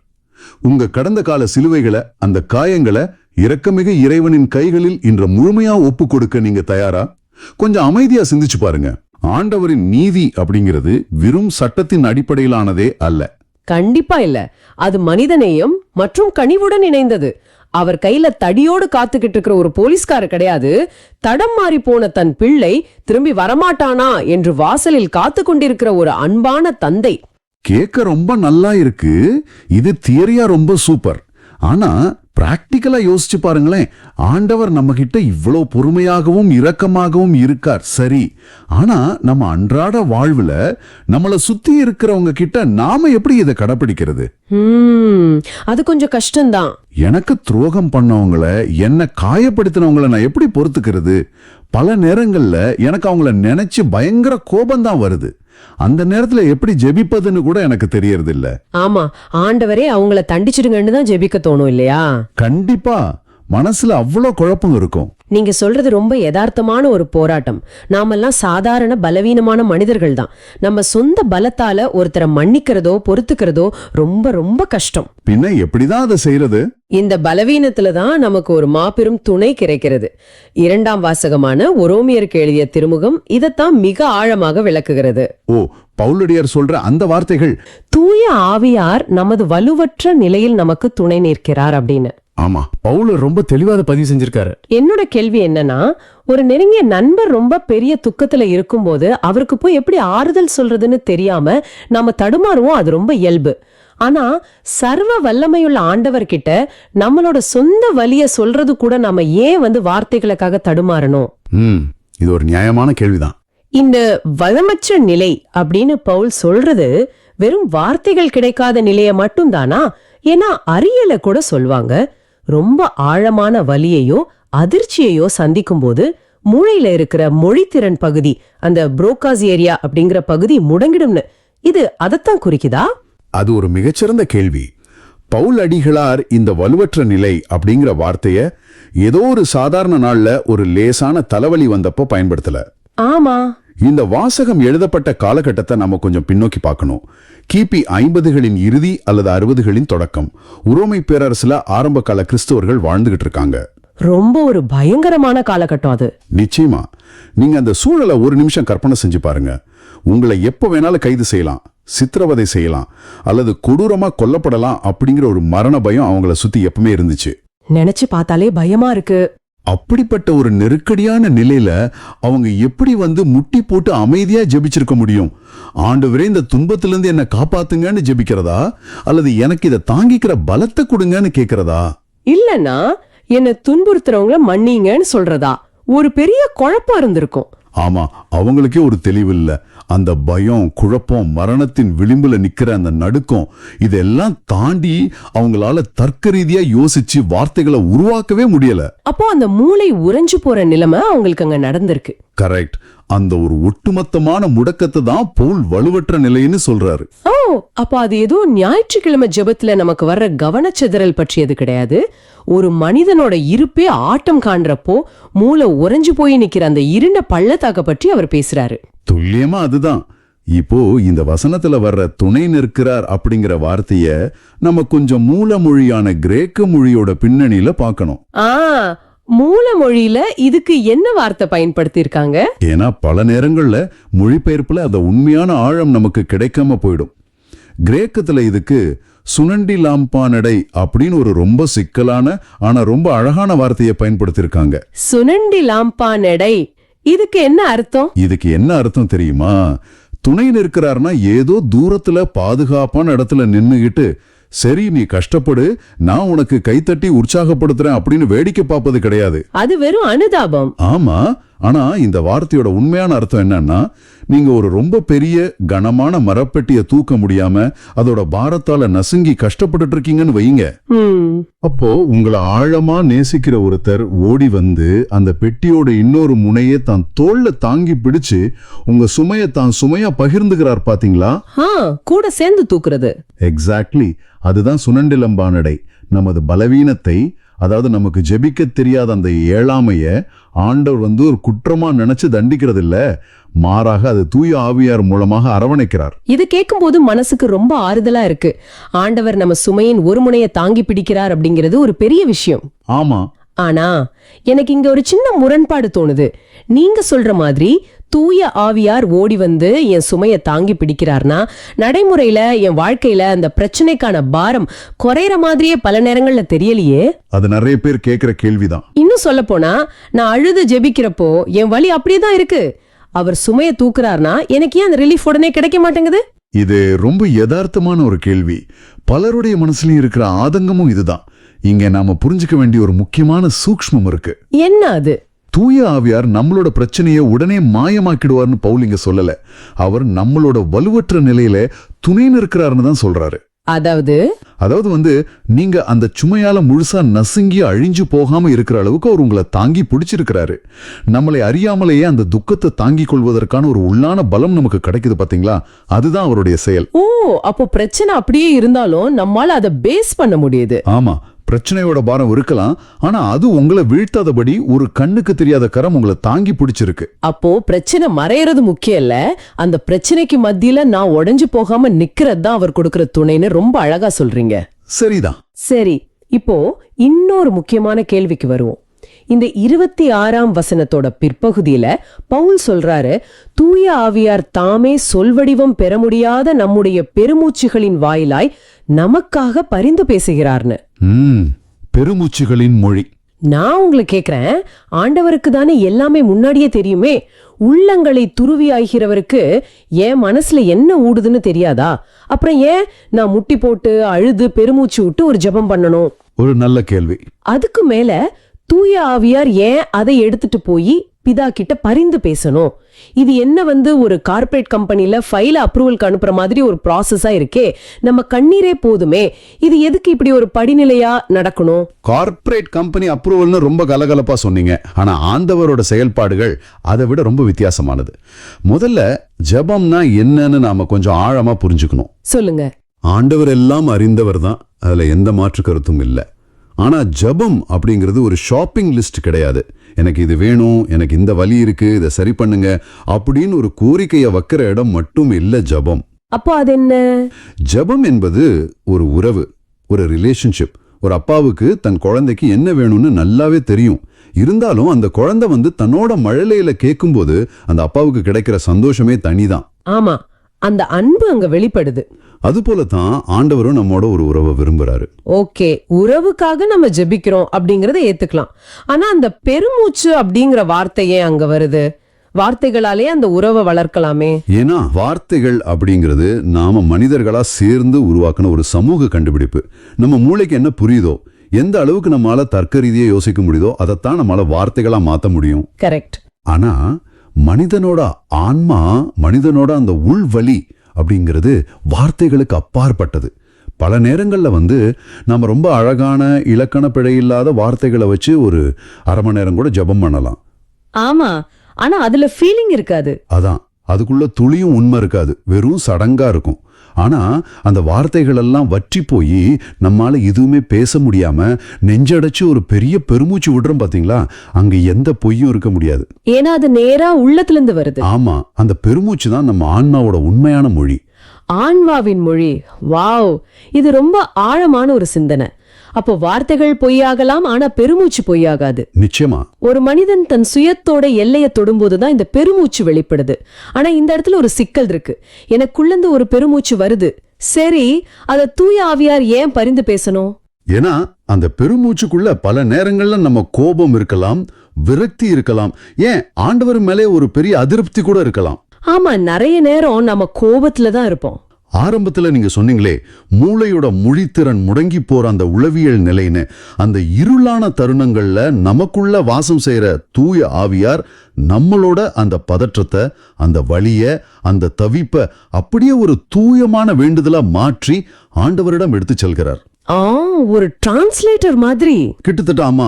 உங்க கடந்த கால சிலுவைகளை, அந்த காயங்களை இரக்கமிகு இறைவனின் கைகளில் இன்று முழுமையா ஒப்பு கொடுக்க நீங்க தயாரா? கொஞ்சம் அமைதியா சிந்திச்சு பாருங்க. ஆண்டவரின் நீதி அப்படிங்கிறது வெறும் சட்டத்தின் அடிப்படையிலானதே அல்ல. கண்டிப்பா இல்ல. அது மனிதநேயம் மற்றும் கனிவுடன் இணைந்தது. அவர் கையில தடியோடு காத்துக்கிட்டு இருக்கிற ஒரு போலீஸ்காரர் கிடையாது. தடம் மாறி போன தன் பிள்ளை திரும்பி வரமாட்டானா என்று வாசலில் காத்து கொண்டிருக்கிற ஒரு அன்பான தந்தை. கேட்க ரொம்ப நல்லா இருக்கு. இது தியரியா ரொம்ப சூப்பர். ஆனா பிராக்டிக்கலா யோசிச்சு பாருங்களேன். ஆண்டவர் நம்ம கிட்ட இவ்வளோ பொறுமையாகவும் இரக்கமாகவும் இருக்கார், சரி. ஆனா நம்ம அன்றாட வாழ்வுல நம்மளை சுத்தி இருக்கிறவங்க கிட்ட நாம எப்படி இதை கடைபிடிக்கிறது? அது கொஞ்சம் கஷ்டம்தான். எனக்கு துரோகம் பண்ணவங்களை, என்ன காயப்படுத்தினவங்களை நான் எப்படி பொறுத்துக்கிறது? பல நேரங்கள்ல எனக்கு அவங்கள நினைச்சு பயங்கர கோபம்தான் வருது. அந்த நேரத்துல எப்படி ஜெபிப்பதுன்னு கூட எனக்கு தெரியறது இல்ல. ஆமா, ஆண்டவரே அவங்கள தண்டிச்சிடுங்கன்னு தான் ஜெபிக்க தோணும் இல்லையா? கண்டிப்பா. மனசுல அவ்வளோ குழப்பம் இருக்கும். நீங்க சொல்றது ரொம்ப யதார்த்தமான ஒரு போராட்டம். நாமெல்லாம் சாதாரண பலவீனமான மனிதர்கள் தான். நம்ம சொந்த பலத்தால ஒருத்தரை மன்னிக்கிறதோ பொறுத்துக்கிறதோ ரொம்ப ரொம்ப கஷ்டம். பின்ன எப்படிதான் அதை செய்யறது? இந்த பலவீனத்துல தான் நமக்கு ஒரு மாபெரும் துணை கிடைக்கிறது. 2ஆம் வாசகமான உரோமியருக்கு எழுதிய திருமுகம் இதைத்தான் மிக ஆழமாக விளக்குகிறது. ஓ, பவுலடியார் சொல்ற அந்த வார்த்தைகள். தூய ஆவியார் நமது வலுவற்ற நிலையில் நமக்கு துணை நிற்கிறார் அப்படின்னு. ஆமா, பவுல் ரொம்ப தெளிவாக பதிவு செஞ்சிருக்காரு. என்னோட கேள்வி என்னன்னா, ஒரு நெருங்கிய நண்பர் ரொம்ப பெரிய துக்கத்துல இருக்கும்போது அவருக்கு போய் எப்படி ஆறுதல் சொல்றதுன்னு தெரியாம நாம தடுமாறுவோம். அது ரொம்ப இயல்பு. ஆனா சர்வ வல்லமையுள்ள ஆண்டவர்கிட்ட நம்மளோட சொந்த வலிய சொல்றது கூட நாம ஏன் வார்த்தைகளுக்காக தடுமாறணும்? இது ஒரு நியாயமான கேள்விதான். இந்த வளமற்ற நிலை அப்படின்னு பவுல் சொல்றது வெறும் வார்த்தைகள் கிடைக்காத நிலைய மட்டும் தானா? ஏன்னா அறியல கூட சொல்வாங்க, ரொம்ப ஆழமான வலியையோ அதிர்ச்சியையோ சந்திக்கும் போது மூளையில இருக்கிற மொழித்திறன் பகுதி, அந்த புரோகாஸ் ஏரியா அப்படிங்கிற பகுதி முடங்கிடும்னு. இது அதத்தான் குறிக்குதா? அது ஒரு மிகச்சிறந்த கேள்வி. பவுல் அடிகளார் இந்த வலுவற்ற நிலை அப்படிங்கிற வார்த்தைய ஏதோ ஒரு சாதாரண நாள்ல ஒரு லேசான தலைவலி வந்தப்போ பயன்படுத்தல. ஆமா, இந்த வாசகம் எழுதப்பட்ட காலகட்டத்தை நம்ம கொஞ்சம் பின்னோக்கி பார்க்கணும். கிபி 50களின் இறுதி அல்லது 60களின் தொடக்கம். உரோமை பேரரசுல ஆரம்ப கால கிறிஸ்தவர்கள் வாழ்ந்துகிட்டு இருக்காங்க. ரொம்ப ஒரு பயங்கரமான காலகட்டம் அது. நிச்சயமா. நீங்க அந்த சூழலை ஒரு நிமிஷம் கற்பனை செஞ்சு பாருங்க. உங்களை எப்ப வேணாலும் கைது செய்யலாம், சித்திரவதை செய்யலாம், அல்லது கொடூரமா கொல்லப்படலாம் அப்படிங்கிற ஒரு மரண பயம் அவங்கள சுத்தி எப்பவுமே இருந்துச்சு. நினைச்சு பார்த்தாலே பயமா இருக்கு. அப்படிப்பட்ட ஒரு நெருக்கடியான நிலையில அவங்க எப்படி முட்டி போட்டு அமைதியா ஜெபிச்சிருக்க முடியும்? ஆண்டவரே, இந்த துன்பத்திலிருந்து என்ன காப்பாத்துங்கன்னு ஜெபிக்கிறதா, அல்லது எனக்கு இதை தாங்கிக்கிற பலத்தை கொடுங்கன்னு கேக்குறதா? இல்லன்னா என்ன துன்புறுத்துறவங்கள மன்னிங்கன்னு சொல்றதா? ஒரு பெரிய குழப்பம் இருந்திருக்கும். ஆமா, அவங்களுக்கே ஒரு தெளிவு இல்ல. அந்த பயம், குழப்பம், மரணத்தின் விளிம்புல நிக்கிற அந்த நடுக்கம், இதெல்லாம் தாண்டி அவங்களால தர்க்க ரீதியா யோசிச்சு வார்த்தைகளை உருவாக்கவே முடியல. அப்போ அந்த மூளை உறைஞ்சு போற நிலைமை அவங்களுக்கு அங்க நடந்திருக்கு. கரெக்ட். அந்த ஒரு ஒட்டுமொத்தமான முடக்கத்தை தான் பவுல் வலுவற்ற நிலைன்னு சொல்றாரு. ஓ, அப்போ அது ஏதோ ஞாயிற்றுக்கிழமை ஜெபத்துல நமக்கு வர்ற கவனச்சிதறல் பற்றியது கிடையாது. ஒரு மனிதனோட இருப்பே ஆட்டம் காண்றப்போ மூளை உறைஞ்சு போய் நிக்கிற அந்த இருண்ட பள்ளத்தாக்க பற்றி அவர் பேசுறாரு. துல்லியமா அதுதான். இப்போ இந்த வசனத்துல வர்ற துணை நிற்கிறார் அப்படிங்கிற வார்த்தைய நம்ம கொஞ்சம் மூல மொழியான கிரேக்க மொழியோட பின்னணியில பார்க்கணும். மூல மொழியில இதுக்கு என்ன வார்த்தை பயன்படுத்தி இருக்காங்க? ஏன்னா பல நேரங்கள்ல மொழிபெயர்ப்புல அந்த உண்மையான ஆழம் நமக்கு கிடைக்காம போயிடும். கிரேக்கத்துல இதுக்கு சுனண்டி லாம்பானடை அப்படின்னு ஒரு ரொம்ப சிக்கலான ஆனா ரொம்ப அழகான வார்த்தையை பயன்படுத்தியிருக்காங்க. சுனண்டி லாம்பானடை, இதுக்கு என்ன அர்த்தம்? இதுக்கு என்ன அர்த்தம் தெரியுமா? துணை நிற்கிறார்னா ஏதோ தூரத்துல பாதுகாப்பான இடத்துல நின்னுகிட்டு, சரி நீ கஷ்டப்படு, நான் உனக்கு கைத்தட்டி உற்சாகப்படுத்துறேன் அப்படின்னு வேடிக்கை பார்ப்பது கிடையாது. அது வெறும் அனுதாபம். ஆமா, ஆனா இந்த வார்த்தையோட உண்மையான அர்த்தம் என்னன்னா, நீங்க ஒரு ரொம்ப பெரிய கனமான மரப்பெட்டியை தூக்க முடியாம அதோட பாரத்தால நசுங்கி கஷ்டப்பட்டு இருக்கீங்கன்னு வைங்க. அப்போ உங்களை ஆழமா நேசிக்கிற ஒருத்தர் ஓடி அந்த பெட்டியோட இன்னொரு முனையை தான் தோல்ல தாங்கி பிடிச்சு உங்க சுமையை தான் சுமையா பகிர்ந்துகிறார். பாத்தீங்களா? கூட சேர்ந்து தூக்குறது. எக்ஸாக்ட்லி. அதுதான் சுனண்டிலம்பானடை. நமது பலவீனத்தை, அதாவது நமக்கு ஜெபிக்க தெரியாத அந்த ஏழாமைய ஆண்டவர் ஒரு குற்றமா நினைச்சு தண்டிக்கிறது இல்ல, மாறாக அது தூய ஆவியார் மூலமாக அரவணைக்கிறார். இது கேட்கும் போது மனசுக்கு ரொம்ப ஆறுதலா இருக்கு. ஆண்டவர் நம்ம சுமையின் ஒரு முனையை தாங்கி பிடிக்கிறார் அப்படிங்கிறது ஒரு பெரிய விஷயம். ஆமா. ஆனா எனக்கு இங்க ஒரு சின்ன முரண்பாடு தோணுது. நீங்க சொல்ற மாதிரி தூய ஆவியார் ஓடி என் சுமையை தாங்கி பிடிக்கிறார்னா, நடைமுறையில என் வாழ்க்கையில அந்த பிரச்சனைக்கான பாரம் குறையற மாதிரியே பல நேரங்கள்ல தெரியலையே. அது நிறைய பேர் கேட்கிற கேள்விதான். இன்னும் சொல்ல போனா, நான் அழுது ஜெபிக்கிறப்போ என் வலி அப்படியேதான் இருக்கு. அவர் சுமையை தூக்குறார்னா எனக்கு ஏன் அந்த ரிலீஃப் உடனே கிடைக்க மாட்டேங்குது? இது ரொம்ப யதார்த்தமான ஒரு கேள்வி. பலருடைய மனசுலயும் இருக்கிற ஆதங்கமும் இதுதான். இங்க நாம புரிஞ்சுக்க வேண்டிய ஒரு முக்கியமான சூக்ஷ்மம் இருக்கு. என்ன அது? தூய ஆவியார் நம்மளோட பிரச்சனையை உடனே மாயமாக்கிடுவார்னு பவுல் இங்க சொல்லல. அவர் நம்மளோட வலுவற்ற நிலையில துணை நிற்கிறாருன்னு தான் சொல்றாரு. அதாவது நீங்க அந்த சுமையால முழுசா நசுங்கி அழிஞ்சு போகாம இருக்கிற அளவுக்கு அவர் உங்களை தாங்கி பிடிச்சிருக்கிறாரு. நம்மளை அறியாமலேயே அந்த துக்கத்தை தாங்கிக் கொள்வதற்கான ஒரு உள்ளான பலம் நமக்கு கிடைக்குது. பாத்தீங்களா? அதுதான் அவருடைய செயல். அப்போ பிரச்சனை அப்படியே இருந்தாலும் நம்மால அதை பேஸ் பண்ண முடியுது. ஆமா, பிரச்சனையோட பாரம் இருக்கலாம், ஆனா அது உங்களை வீழ்த்தாதபடி ஒரு கண்ணுக்கு தெரியாத கரம் உங்களை தாங்கி பிடிச்சிருக்கு. அப்போ பிரச்சனை மறையறது முக்கியம் இல்ல, அந்த பிரச்சனைக்கு மத்தியில நான் உடைஞ்சு போகாம நிக்கிறது தான் அவர் கொடுக்கிற துணைன்னு ரொம்ப அழகா சொல்றீங்க. சரிதான். சரி, இப்போ இன்னொரு முக்கியமான கேள்விக்கு வருவோம். இந்த 26ஆம் வசனத்தோட பிற்பகுதியில பவுல் சொல்றாரு, தூய ஆவியார் தாமே சொல்வடிவம் பெற முடியாத நம்முடைய பெருமூச்சுகளின் வாயிலாய் நமக்காக பரிந்து பேசுகிறார்னு. பெருமூச்சுகளின் மொழி. நான் உங்களை கேக்குறேன், ஆண்டவருக்கு தானே எல்லாமே முன்னாடியே தெரியுமே. உள்ளங்களை துருவியாகிறவருக்கு என் மனசுல என்ன ஊடுதுன்னு தெரியாதா? அப்புறம் ஏன் நான் முட்டி போட்டு அழுது பெருமூச்சு விட்டு ஒரு ஜெபம் பண்ணணும்? ஒரு நல்ல கேள்வி. அதுக்கு மேல தூய ஆவியார் ஏன் அதை எடுத்துட்டு போய் பிதா கிட்ட பரிந்து பேசணும்? இது என்ன ஒரு கார்ப்பரேட் கம்பெனில ஃபைல அப்ரூவலுக்கு அனுப்புற மாதிரி ஒரு ப்ராசஸா இருக்கே. நம்ம கண்ணீரே போதுமே, இது எதுக்கு இப்படி ஒரு படிநிலையா நடக்கணும்? கார்ப்பரேட் கம்பெனி அப்ரூவல்னு ரொம்ப கலகலப்பா சொன்னீங்க. ஆனா ஆண்டவரோட செயல்பாடுகள் அதை விட ரொம்ப வித்தியாசமானது. முதல்ல ஜெபம்னா என்னன்னு நாம கொஞ்சம் ஆழமா புரிஞ்சுக்கணும். சொல்லுங்க. ஆண்டவர் எல்லாம் அறிந்தவர் தான், அதுல எந்த மாற்று கருத்தும் இல்ல. ஆனா ஜெபம் அப்படிங்கிறது ஒரு ஷாப்பிங் லிஸ்ட் கிடையாது. எனக்கு இது வேணும், எனக்கு இந்த வலி இருக்கு, இதை சரி பண்ணுங்க அப்படின்னு ஒரு கோரிக்கையை வைக்கிற இடம் மட்டும் இல்ல ஜெபம். அப்போ அது என்ன? ஜெபம் என்பது ஒரு உறவு, ஒரு ரிலேஷன்ஷிப். ஒரு அப்பாவுக்கு தன் குழந்தைக்கு என்ன வேணும்னு நல்லாவே தெரியும். இருந்தாலும் அந்த குழந்தை தன்னோட மழலையில கேட்கும்போது அந்த அப்பாவுக்கு கிடைக்கிற சந்தோஷமே தனிதான். ஆமா, அந்த அன்பு அங்க வெளிப்படுது. அதுபோலதான் ஆண்டவரும் நம்மோட ஒரு உறவை விரும்புறாரு. ஓகே, உறவுக்காக நம்ம ஜெபிக்கிறோம் அப்படிங்கறத ஏத்துக்கலாம். ஆனா அந்த பெருமூச்சு அப்படிங்கிற வார்த்தையே அங்க வருது. வார்த்தைகளாலே அந்த உறவை வளர்க்கலாமே. ஏன்னா வார்த்தைகள் அப்படிங்கிறது நாம மனிதர்களா சேர்ந்து உருவாக்கின ஒரு சமூக கண்டுபிடிப்பு. நம்ம மூளைக்கு என்ன புரியுதோ, எந்த அளவுக்கு நம்மளால தர்க்க ரீதியா யோசிக்க முடியுதோ அதைத்தான் நம்மளால வார்த்தைகளா மாத்த முடியும். கரெக்ட். ஆனா மனிதனோட ஆன்மா, மனிதனோட அந்த உள்வலி அப்படிங்கிறது வார்த்தைகளுக்கு அப்பாற்பட்டது. பல நேரங்கள்ல நாம ரொம்ப அழகான இலக்கண பிழை இல்லாத வார்த்தைகளை வச்சு ஒரு அரை மணி நேரம் கூட ஜெபம் பண்ணலாம். ஆமா, ஆனா அதுல ஃபீலிங் இருக்காது. அதான், அதுக்குள்ள துளியும் உண்மை இருக்காது, வெறும் சடங்கா இருக்கும். ஆனா அந்த வார்த்தைகள் எல்லாம் வற்றி போய் நம்மால எதுவுமே பேச முடியாம நெஞ்சடைச்சு ஒரு பெரிய பெருமூச்சு விடுறோம் பாத்தீங்களா, அங்க எந்த பொய்யும் இருக்க முடியாது. ஏன்னா அது நேரா உள்ளத்துல இருந்து வருது. ஆமா, அந்த பெருமூச்சு தான் நம்ம ஆன்மாவோட உண்மையான மொழி. ஆன்மாவின் மொழி. வாவ், இது ரொம்ப ஆழமான ஒரு சிந்தனை. அப்போ வார்த்தைகள் பொய்யாகலாம், ஆனா பெருமூச்சு பொய்யாகாது. நிச்சயமா. ஒரு மனிதன் தன் சுயத்தோட எல்லையை தொடும்போதுதான் இந்த பெருமூச்சு வெளிப்படுது. ஆனா இந்த இடத்துல ஒரு சிக்கல் இருக்கு. எனக்குள்ளந்து ஒரு பெருமூச்சு வருது, சரி, அத தூய ஆவியார் ஏன் பரிந்து பேசணும்? ஏன்னா அந்த பெருமூச்சுக்குள்ள பல நேரங்கள்ல நம்ம கோபம் இருக்கலாம், விரக்தி இருக்கலாம், ஏன் ஆண்டவர் மேலே ஒரு பெரிய அதிருப்தி கூட இருக்கலாம். ஆமா, நிறைய நேரம் நம்ம கோபத்துல தான் இருப்போம். ஆரம்பத்துல நீங்க சொன்னீங்களே, மூளையோட மொழித்திறன் முடங்கி போற அந்த உளவியல் நிலைன்னு, அந்த இருளான தருணங்கள்ல நமக்குள்ள வாசம் செய்யற தூய ஆவியார் நம்மளோட அந்த பதற்றத்தை, அந்த வலிய, அந்த தவிப்ப அப்படியே ஒரு தூயமான வேண்டுதலா மாற்றி ஆண்டவரிடம் எடுத்து செல்கிறார். ஒரு டிரான்ஸ்லேட்டர் மாதிரி. கிட்டத்தட்ட. ஆமா,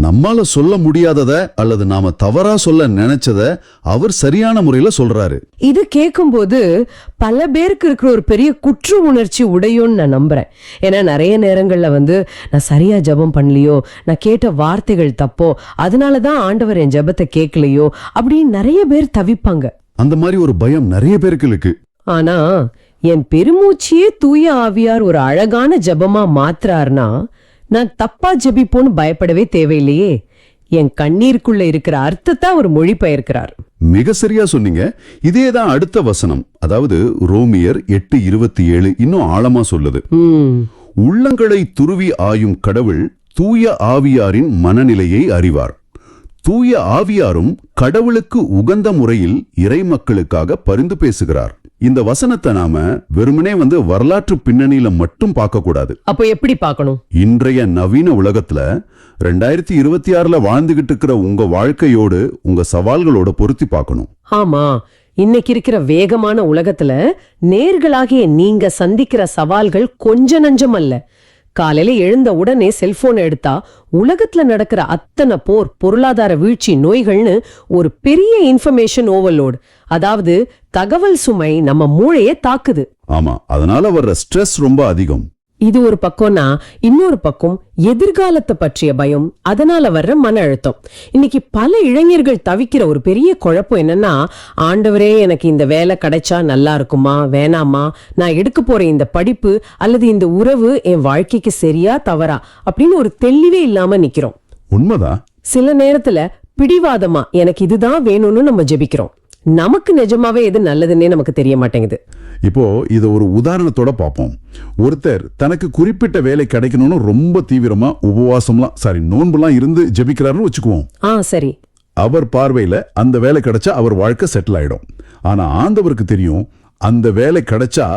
நம்மால சொல்ல முடியாதத அல்லது நாம தவறா சொல்ல நினைச்சத அவர் சரியான முறையில சொல்றாரு. இது கேட்கும்போது பல பேருக்கு இருக்கிற ஒரு பெரிய குற்ற உணர்ச்சி உடையோன்னு நான் நம்புறேன். ஏன்னா நிறைய நேரங்கள்ல நான் சரியா ஜெபம் பண்ணலையோ, நான் கேட்ட வார்த்தைகள் தப்போ, அதனாலதான் ஆண்டவர் என் ஜெபத்தை கேட்கலையோ அப்படின்னு நிறைய பேர் தவிப்பாங்க. அந்த மாதிரி ஒரு பயம் நிறைய பேருக்கு இருக்கு. ஆனா என் பெருமூச்சியே தூய ஆவியார் ஒரு அழகான ஜெபமா மாத்துறாருனா நான் தப்பா ஜெபிப்போன்னு பயப்படவே தேவையில்லையே. என் கண்ணீருக்குள்ள இருக்கிற அர்த்தத்தை அவர் மொழிபெயர்க்கிறார். மிக சரியா சொன்னீங்க. இதேதான் அடுத்த வசனம், அதாவது ரோமியர் 8:27 இன்னும் ஆழமா சொல்லுது. உள்ளங்களை துருவி ஆயும் கடவுள் தூய ஆவியாரின் மனநிலையை அறிவார். தூய ஆவியாரும் கடவுளுக்கு உகந்த முறையில் இறை மக்களுக்காக பரிந்து பேசுகிறார். இந்த வசனத்தை நாம வெறுமனே வரலாற்று பின்னணியில மட்டும் பார்க்க கூடாது. அப்போ எப்படி பார்க்கணும்? இன்றைய நவீன உலகத்துல 2026 வாழ்ந்துகிட்டு இருக்கிற உங்க வாழ்க்கையோடு, உங்க சவால்களோட பொருத்தி பார்க்கணும். ஆமா, இன்னைக்கு இருக்கிற வேகமான உலகத்துல நேர்களாகிய நீங்க சந்திக்கிற சவால்கள் கொஞ்ச நஞ்சம் அல்ல. காலையில எழுந்த உடனே செல்போன் எடுத்தா உலகத்துல நடக்கிற அத்தனை போர், பொருளாதார வீழ்ச்சி, நோய்கள்னு ஒரு பெரிய இன்ஃபர்மேஷன் ஓவர்லோட், அதாவது தகவல் சுமை நம்ம மூளையே தாக்குது. ஆமா, அதனால வர்ற ஸ்ட்ரெஸ் ரொம்ப அதிகம். இது ஒரு பக்கம்னா இன்னொரு பக்கம் எதிர்காலத்தை பற்றிய பயம், அதனால வர்ற மன அழுத்தம். இன்னைக்கு பல இளைஞர்கள் தவிக்கிற ஒரு பெரிய குழப்பம் என்னன்னா, ஆண்டவரே எனக்கு இந்த வேலை கிடைச்சா நல்லா இருக்குமா வேணாமா, நான் எடுக்க போற இந்த படிப்பு அல்லது இந்த உறவு என் வாழ்க்கைக்கு சரியா தவறா அப்படின்னு ஒரு தெளிவே இல்லாம நிக்கிறோம். உண்மைதான். சில நேரத்துல பிடிவாதமா எனக்கு இதுதான் வேணும்னு நம்ம ஜெபிக்கிறோம். நமக்கு நிஜமாவே எது நல்லதுன்னே நமக்கு தெரிய மாட்டேங்குது. இப்போ இத ஒரு உதாரணத்தோட பார்ப்போம். ஒருத்தர் தனக்கு குறிப்பிட்ட வேலை கிடைக்கணும்னு ரொம்ப தீவிரமா நோன்புலாம் இருந்து ஜெபிக்கிறாருன்னு வச்சுக்குவோம். சரி. அவர் பார்வையில அந்த வேலை கிடைச்சா அவர் வாழ்க்கை செட்டில் ஆயிடும். ஆனா ஆண்டவருக்கு தெரியும், அந்த வேலை கிடைச்சா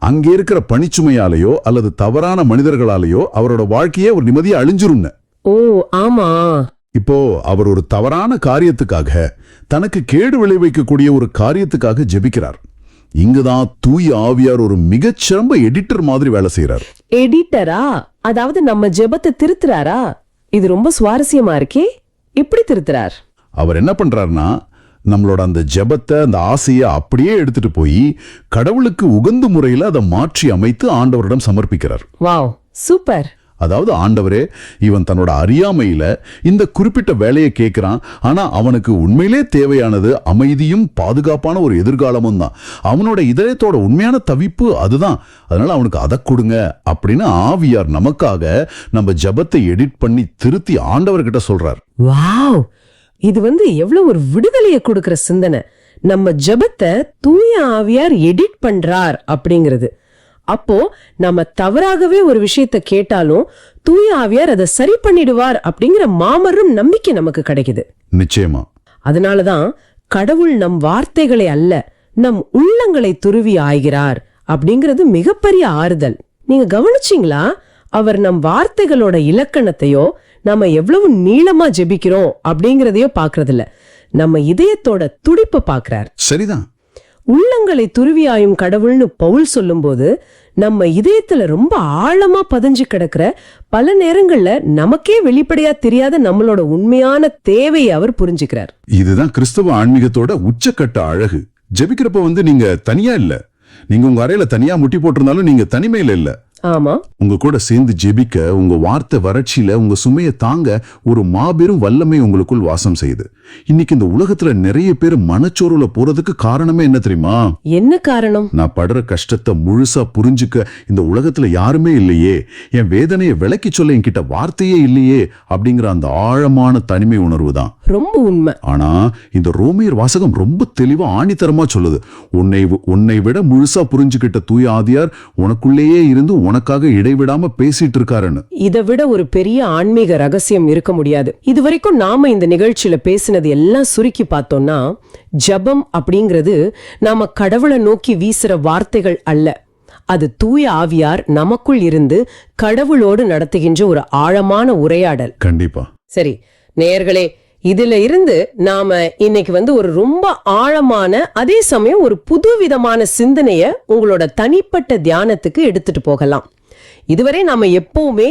அங்க இருக்கிற பணிச்சுமையாலேயோ அல்லது தவறான மனிதர்களாலேயோ அவரோட வாழ்க்கையே ஒரு நிம்மதியா அழிஞ்சிரும்னு. ஓ ஆமா. இப்போ அவர் ஒரு தவறான காரியத்துக்காக, தனக்கு கேடு விளைவிக்கக்கூடிய ஒரு காரியத்துக்காக ஜெபிக்கிறார். இங்குதான் தூய ஆவியார் ஒரு மிகச்சிறந்த எடிட்டர் மாதிரி வேலை செய்யறார். எடிட்டரா? அதாவது நம்ம ஜெபத்தை திருத்துறாரா? இது ரொம்ப சுவாரஸ்யமா இருக்கே. எப்படி திருத்துறார்? அவர் என்ன பண்றாருன்னா, நம்மளோட அந்த ஜெபத்தை, அந்த ஆசையை அப்படியே எடுத்துட்டு போய் கடவுளுக்கு உகந்த முறையில அதை மாற்றி அமைத்து ஆண்டவரிடம் சமர்ப்பிக்கிறார். Wow, super. அதாவது ஆண்டவரே, இவன் தன்னோட அறியாமையில இந்த குறிப்பிட்ட வேலையை கேட்கிறான், ஆனா அவனுக்கு உண்மையிலே தேவையானது அமைதியும் பாதுகாப்பான ஒரு எதிர்காலமும் தான். அவனோட இதயத்தோட உண்மையான தவிப்பு அதுதான். அதனால அவனுக்கு அதை கொடுங்க அப்படின்னு ஆவியார் நமக்காக நம்ம ஜெபத்தை எடிட் பண்ணி திருத்தி ஆண்டவர்கிட்ட சொல்றார். வாவ், இது எவ்வளவு ஒரு விடுதலையை கொடுக்கிற சிந்தனை. நம்ம ஜெபத்தை தூய ஆவியார் எடிட் பண்றார் அப்படிங்கிறது. அப்போ நம்ம தவறாகவே ஒரு விஷயத்தை கேட்டாலும் தூய ஆவியார் அதை சரி பண்ணிடுவார் அப்படிங்கிற மாபெரும் நம்பிக்கை நமக்கு கிடைக்குது. நிச்சயமா. அதனாலதான் கடவுள் நம் வார்த்தைகளை அல்ல, நம் உள்ளங்களை துருவி ஆய்கிறார் அப்படிங்கிறது மிகப்பெரிய ஆறுதல். நீங்க கவனிச்சீங்களா? அவர் நம் வார்த்தைகளோட இலக்கணத்தையோ நம்ம எவ்வளவு நீளமா ஜெபிக்கிறோம் அப்படிங்கறதையோ பாக்குறதில்ல, நம்ம இதயத்தோட துடிப்பை பாக்குறார். சரிதான். உள்ளங்களை துருவியாயும் கடவுள்னு பவுல் சொல்லும்போது நம்ம இதயத்துல ரொம்ப ஆழமா பதிஞ்சு கிடக்கிற, பல நேரங்கள்ல நமக்கே வெளிப்படையா தெரியாத நம்மளோட உண்மையான தேவையை அவர் புரிஞ்சுக்கிறார். இதுதான் கிறிஸ்தவ ஆன்மீகத்தோட உச்சக்கட்ட அழகு. ஜெபிக்கிறப்ப நீங்க தனியா இல்ல. நீங்க உங்க அறையில தனியா முட்டி போட்டிருந்தாலும் நீங்க தனிமையில இல்ல. ஆமா, உங்க கூட சேர்ந்து ஜெபிக்க, உங்க வார்த்தை வறட்சியில உங்க சுமையை தாங்க ஒரு மாபெரும் வல்லமை உங்களுக்குள் வாசம் செய்யுது. இன்னைக்கு இந்த உலகத்துல நிறைய பேர் மனச்சோர்வுல போறதுக்கு காரணமே என்ன தெரியுமா? என்ன காரணம்? நான் படுற கஷ்டத்தை முழுசா புரிஞ்சுக்க இந்த உலகத்துல யாருமே இல்லையே, என் வேதனையை விளக்கி சொல்ல என்கிட்ட வார்த்தையே இல்லையே அப்படிங்கிற அந்த ஆழமான தனிமை உணர்வு தான். ரொம்ப உண்மை. ஆனா இந்த ரோமியர் வாசகம் ரொம்ப தெளிவா ஆணித்தரமா சொல்லுது. உன்னை விட முழுசா புரிஞ்சுக்கிட்ட தூய ஆவியார் உனக்குள்ளேயே இருந்து உனக்காக இடைவிடாம பேசிட்டு இருக்காருன்னு. இதை விட ஒரு பெரிய ஆன்மீக ரகசியம் இருக்க முடியாது. இதுவரைக்கும் நாம இந்த நிகழ்ச்சியில பேசினது எல்லாம் சுருக்கி பார்த்தோம்னா, ஜெபம் அப்படிங்கிறது நாம கடவுளை நோக்கி வீசுற வார்த்தைகள் அல்ல, அது தூய ஆவியார் நமக்குள் இருந்து கடவுளோடு நடத்துகின்ற ஒரு ஆழமான உரையாடல். கண்டிப்பா. சரி நேயர்களே, இதுல இருந்து நாம இன்னைக்கு ஒரு ரொம்ப ஆழமான, அதே சமயம் ஒரு புது விதமான சிந்தனைய உங்களோட தனிப்பட்ட தியானத்துக்கு எடுத்துட்டு போகலாம். இதுவரை நாம எப்பவுமே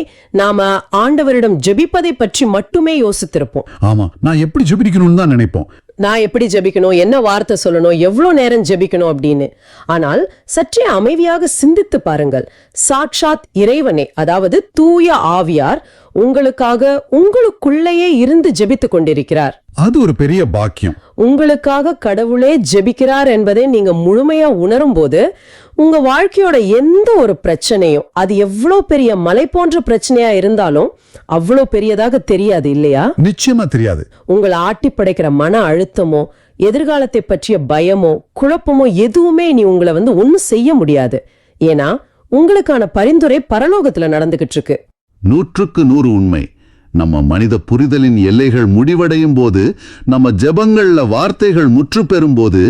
ஆண்டவரிடம் ஜெபிப்பதை பற்றி மட்டுமே யோசித்திருப்போம். ஆமா, நான் எப்படி ஜெபிக்கணும்னு தான் நினைப்போம். நான் எப்படி ஜெபிக்கணும், என்ன வார்த்தை சொல்லணும், எவ்வளவு நேரம் ஜெபிக்கணும் அப்படின்னு. ஆனால் சற்றே அமைதியாக சிந்தித்து பாருங்கள். சாட்சாத் இறைவனே, அதாவது தூய ஆவியார் உங்களுக்காக உங்களுக்குள்ளேயே இருந்து ஜெபித்துக் கொண்டிருக்கிறார். அது ஒரு பெரிய பாக்கியம். உங்களுக்காக கடவுளே ஜெபிக்கிறார் என்பதை நீங்க முழுமையா உணரும் போது உங்க வாழ்க்கையோட எந்த ஒரு பிரச்சனையும், அது எவ்வளவு பெரிய மலை போன்ற பிரச்சனையா இருந்தாலும் அவ்வளவு பெரியதாக தெரியாது இல்லையா? நிச்சயமா தெரியாது. உங்களை ஆட்டி படைக்கிற மன அழுத்தமோ, எதிர்காலத்தை பற்றிய பயமோ, குழப்பமோ எதுவுமே நீ உங்களை ஒன்னும் செய்ய முடியாது. ஏன்னா உங்களுக்கான பரிந்துரை பரலோகத்துல நடந்துகிட்டு இருக்கு. 100க்கு 100 உண்மை. நம்ம மனித புரிதலின் எல்லைகள் முடிவடையும் போது, நம்ம ஜெபங்கள்ல வார்த்தைகள் முற்று பெறும் போது,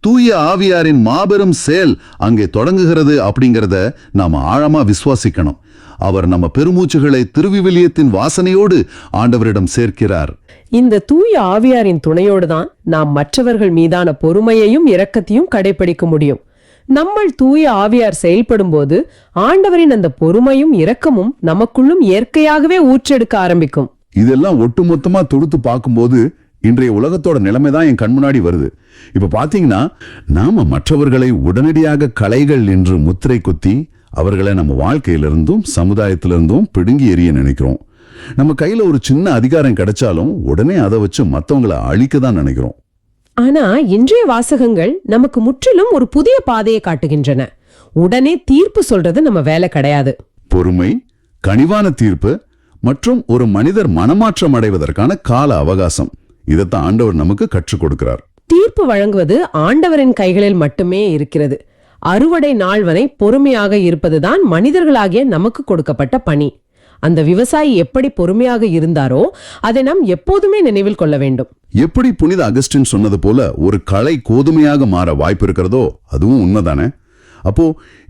தூய ஆவியாரின் மாபெரும் செயல் அங்கே தொடங்குகிறது அப்படிங்கிறத நாம ஆழமா விசுவாசிக்கணும். அவர் நம்ம பெருமூச்சுகளை திருவிவிலியத்தின் வாசனையோடு ஆண்டவரிடம் சேர்க்கிறார். இந்த தூய ஆவியாரின் துணையோடு தான் நாம் மற்றவர்கள் மீதான பொறுமையையும் இரக்கத்தையும் கடைபிடிக்க முடியும். நம்மள் தூய ஆவியார் செயல்படும் போது ஆண்டவரின் அந்த பொறுமையும் இரக்கமும் நமக்குள்ளும் இயற்கையாகவே ஊற்றெடுக்க ஆரம்பிக்கும். இதெல்லாம் ஒட்டுமொத்தமா தொடுத்து பார்க்கும்போது இன்றைய உலகத்தோட நிலைமை தான் என் கண் முன்னாடி வருது. இப்ப பாத்தீங்கன்னா, நாம மற்றவர்களை உடனடியாக கலைகள் என்று முத்திரை குத்தி அவர்களை நம்ம வாழ்க்கையிலிருந்தும் சமுதாயத்திலிருந்தும் பிடுங்கி எறிய நினைக்கிறோம். நம்ம கையில ஒரு சின்ன அதிகாரம் கிடைச்சாலும் உடனே அதை வச்சு மற்றவங்களை அழிக்க தான் நினைக்கிறோம். ஆனா இன்றைய வாசகங்கள் நமக்கு முற்றிலும் ஒரு புதிய பாதையை காட்டுகின்றன. உடனே தீர்ப்பு சொல்றது நம்ம வேலை கிடையாது. பொறுமை, கனிவான தீர்ப்பு மற்றும் ஒரு மனிதர் மனமாற்றம் அடைவதற்கான கால அவகாசம், இதைத்தான் ஆண்டவர் நமக்கு கற்றுக் கொடுக்கிறார். தீர்ப்பு வழங்குவது ஆண்டவரின் கைகளில் மட்டுமே இருக்கிறது. அறுவடை நாள் வரை பொறுமையாக இருப்பதுதான் மனிதர்களாகிய நமக்கு கொடுக்கப்பட்ட பணி. அந்த விவசாயி எப்படி பொறுமையாக இருந்தாரோ அதை நாம் எப்போதுமே நினைவில் கொள்ள வேண்டும். எப்படி புனித அகஸ்டின் சொன்னது போல ஒரு களை கோதுமையாக மாற வாய்ப்பு இருக்கிறதோ அதுவும் உண்மைதானே. அப்போ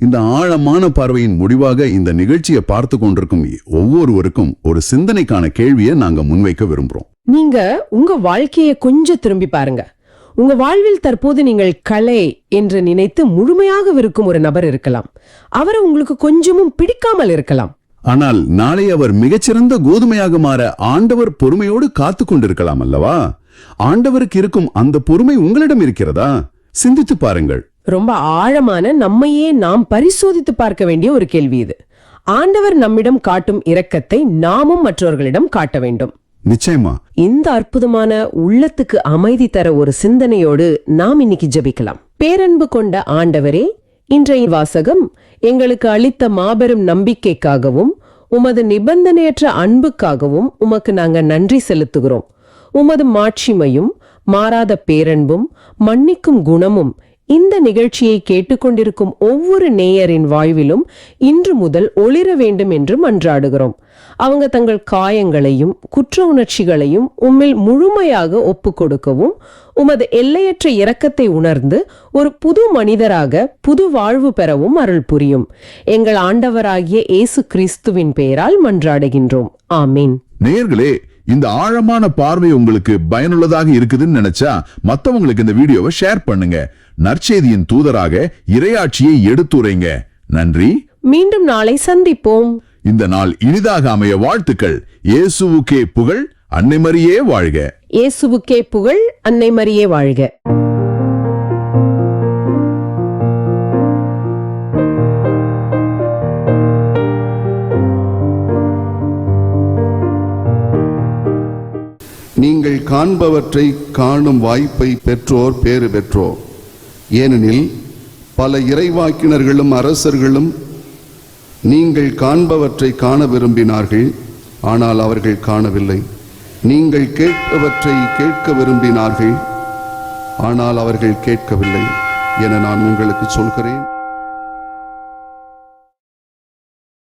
இந்த ஆழமான பார்வையின் முடிவாக இந்த நிகழ்ச்சியை பார்த்து கொண்டிருக்கும் ஒவ்வொருவருக்கும் ஒரு சிந்தனைக்கான கேள்வியை நாங்க முன்வைக்க விரும்புறோம். நீங்க உங்க வாழ்க்கையை கொஞ்சம் திரும்பி பாருங்க. உங்க வாழ்வில் தற்போது நீங்கள் கலை என்று நினைத்து முழுமையாக விருக்கும் ஒரு நபர் இருக்கலாம். அவரை உங்களுக்கு கொஞ்சமும் பிடிக்காமல் இருக்கலாம். ஆனால் நாளை அவர் மிகச்சிறந்த கோதுமையாக மாற ஆண்டவர் பொறுமையோடு காத்து கொண்டிருக்கலாம் அல்லவா? ஆண்டவருக்கு இருக்கும் அந்த பொறுமை உங்களிடம் இருக்கிறதா? சிந்தித்து பாருங்கள். ரொம்ப ஆழமான, நம்மையே நாம் பரிசோதித்து பார்க்க வேண்டிய ஒரு கேள்வி இது. ஆண்டவர் நம்மிடம் காட்டும் இரக்கத்தை நாமும் மற்றவர்களிடம் காட்ட வேண்டும். நிச்சயமா. இந்த அற்புதமான உள்ளத்துக்கு அமைதி தர ஒரு சிந்தனையோடு நாம் இன்னைக்கு ஜெபிக்கலாம். பேரன்பு கொண்ட ஆண்டவரே, இன்றைய வாசகம் எங்களுக்கு அளித்த மாபெரும் நம்பிக்கைக்காகவும் உமது நிபந்தனையற்ற அன்புக்காகவும் உமக்கு நாங்க நன்றி செலுத்துகிறோம். உமது மாட்சிமையும் மாறாத பேரன்பும் மன்னிக்கும் குணமும் இந்த நிகழ்ச்சியை கேட்டுக்கொண்டிருக்கும் ஒவ்வொரு நேயரின் வாழ்விலும் இன்று முதல் ஒளிர வேண்டும் என்று மன்றாடுகிறோம். அவங்க தங்கள் காயங்களையும் குற்ற உணர்ச்சிகளையும் உம்மில் முழுமையாக ஒப்புக் கொடுக்கவும் உமது எல்லையற்ற இரக்கத்தை உணர்ந்து ஒரு புது மனிதராக புது வாழ்வு பெறவும் அருள் புரியும். எங்கள் ஆண்டவராகிய இயேசு கிறிஸ்துவின் பெயரால் மன்றாடுகின்றோம். ஆமீன். நேயர்களே, இந்த ஆழமான பார்வை உங்களுக்கு பயனுள்ளதாக இருக்குதுன்னு நினைச்சா மத்தவங்களுக்கு இந்த வீடியோவை ஷேர் பண்ணுங்க. நற்செய்தியின் தூதராக இறையாட்சியை எடுத்துரைங்க. நன்றி. மீண்டும் நாளை சந்திப்போம். இந்த நாள் இனிதாக அமைய வாழ்த்துக்கள். இயேசுவுக்கே புகழ், அன்னை மரியே வாழ்க. இயேசுவுக்கே புகழ், அன்னை மரியே வாழ்க. நீங்கள் காண்பவற்றை காணும் வாய்ப்பை பெற்றோர் பேறு பெற்றோர். ஏனெனில் பல இறைவாக்கினர்களும் அரசர்களும் நீங்கள் காண்பவற்றை காண விரும்பினார்கள், ஆனால் அவர்கள் காணவில்லை. நீங்கள் கேட்பவற்றை கேட்க விரும்பினார்கள், ஆனால் அவர்கள் கேட்கவில்லை என நான் உங்களுக்கு சொல்கிறேன்.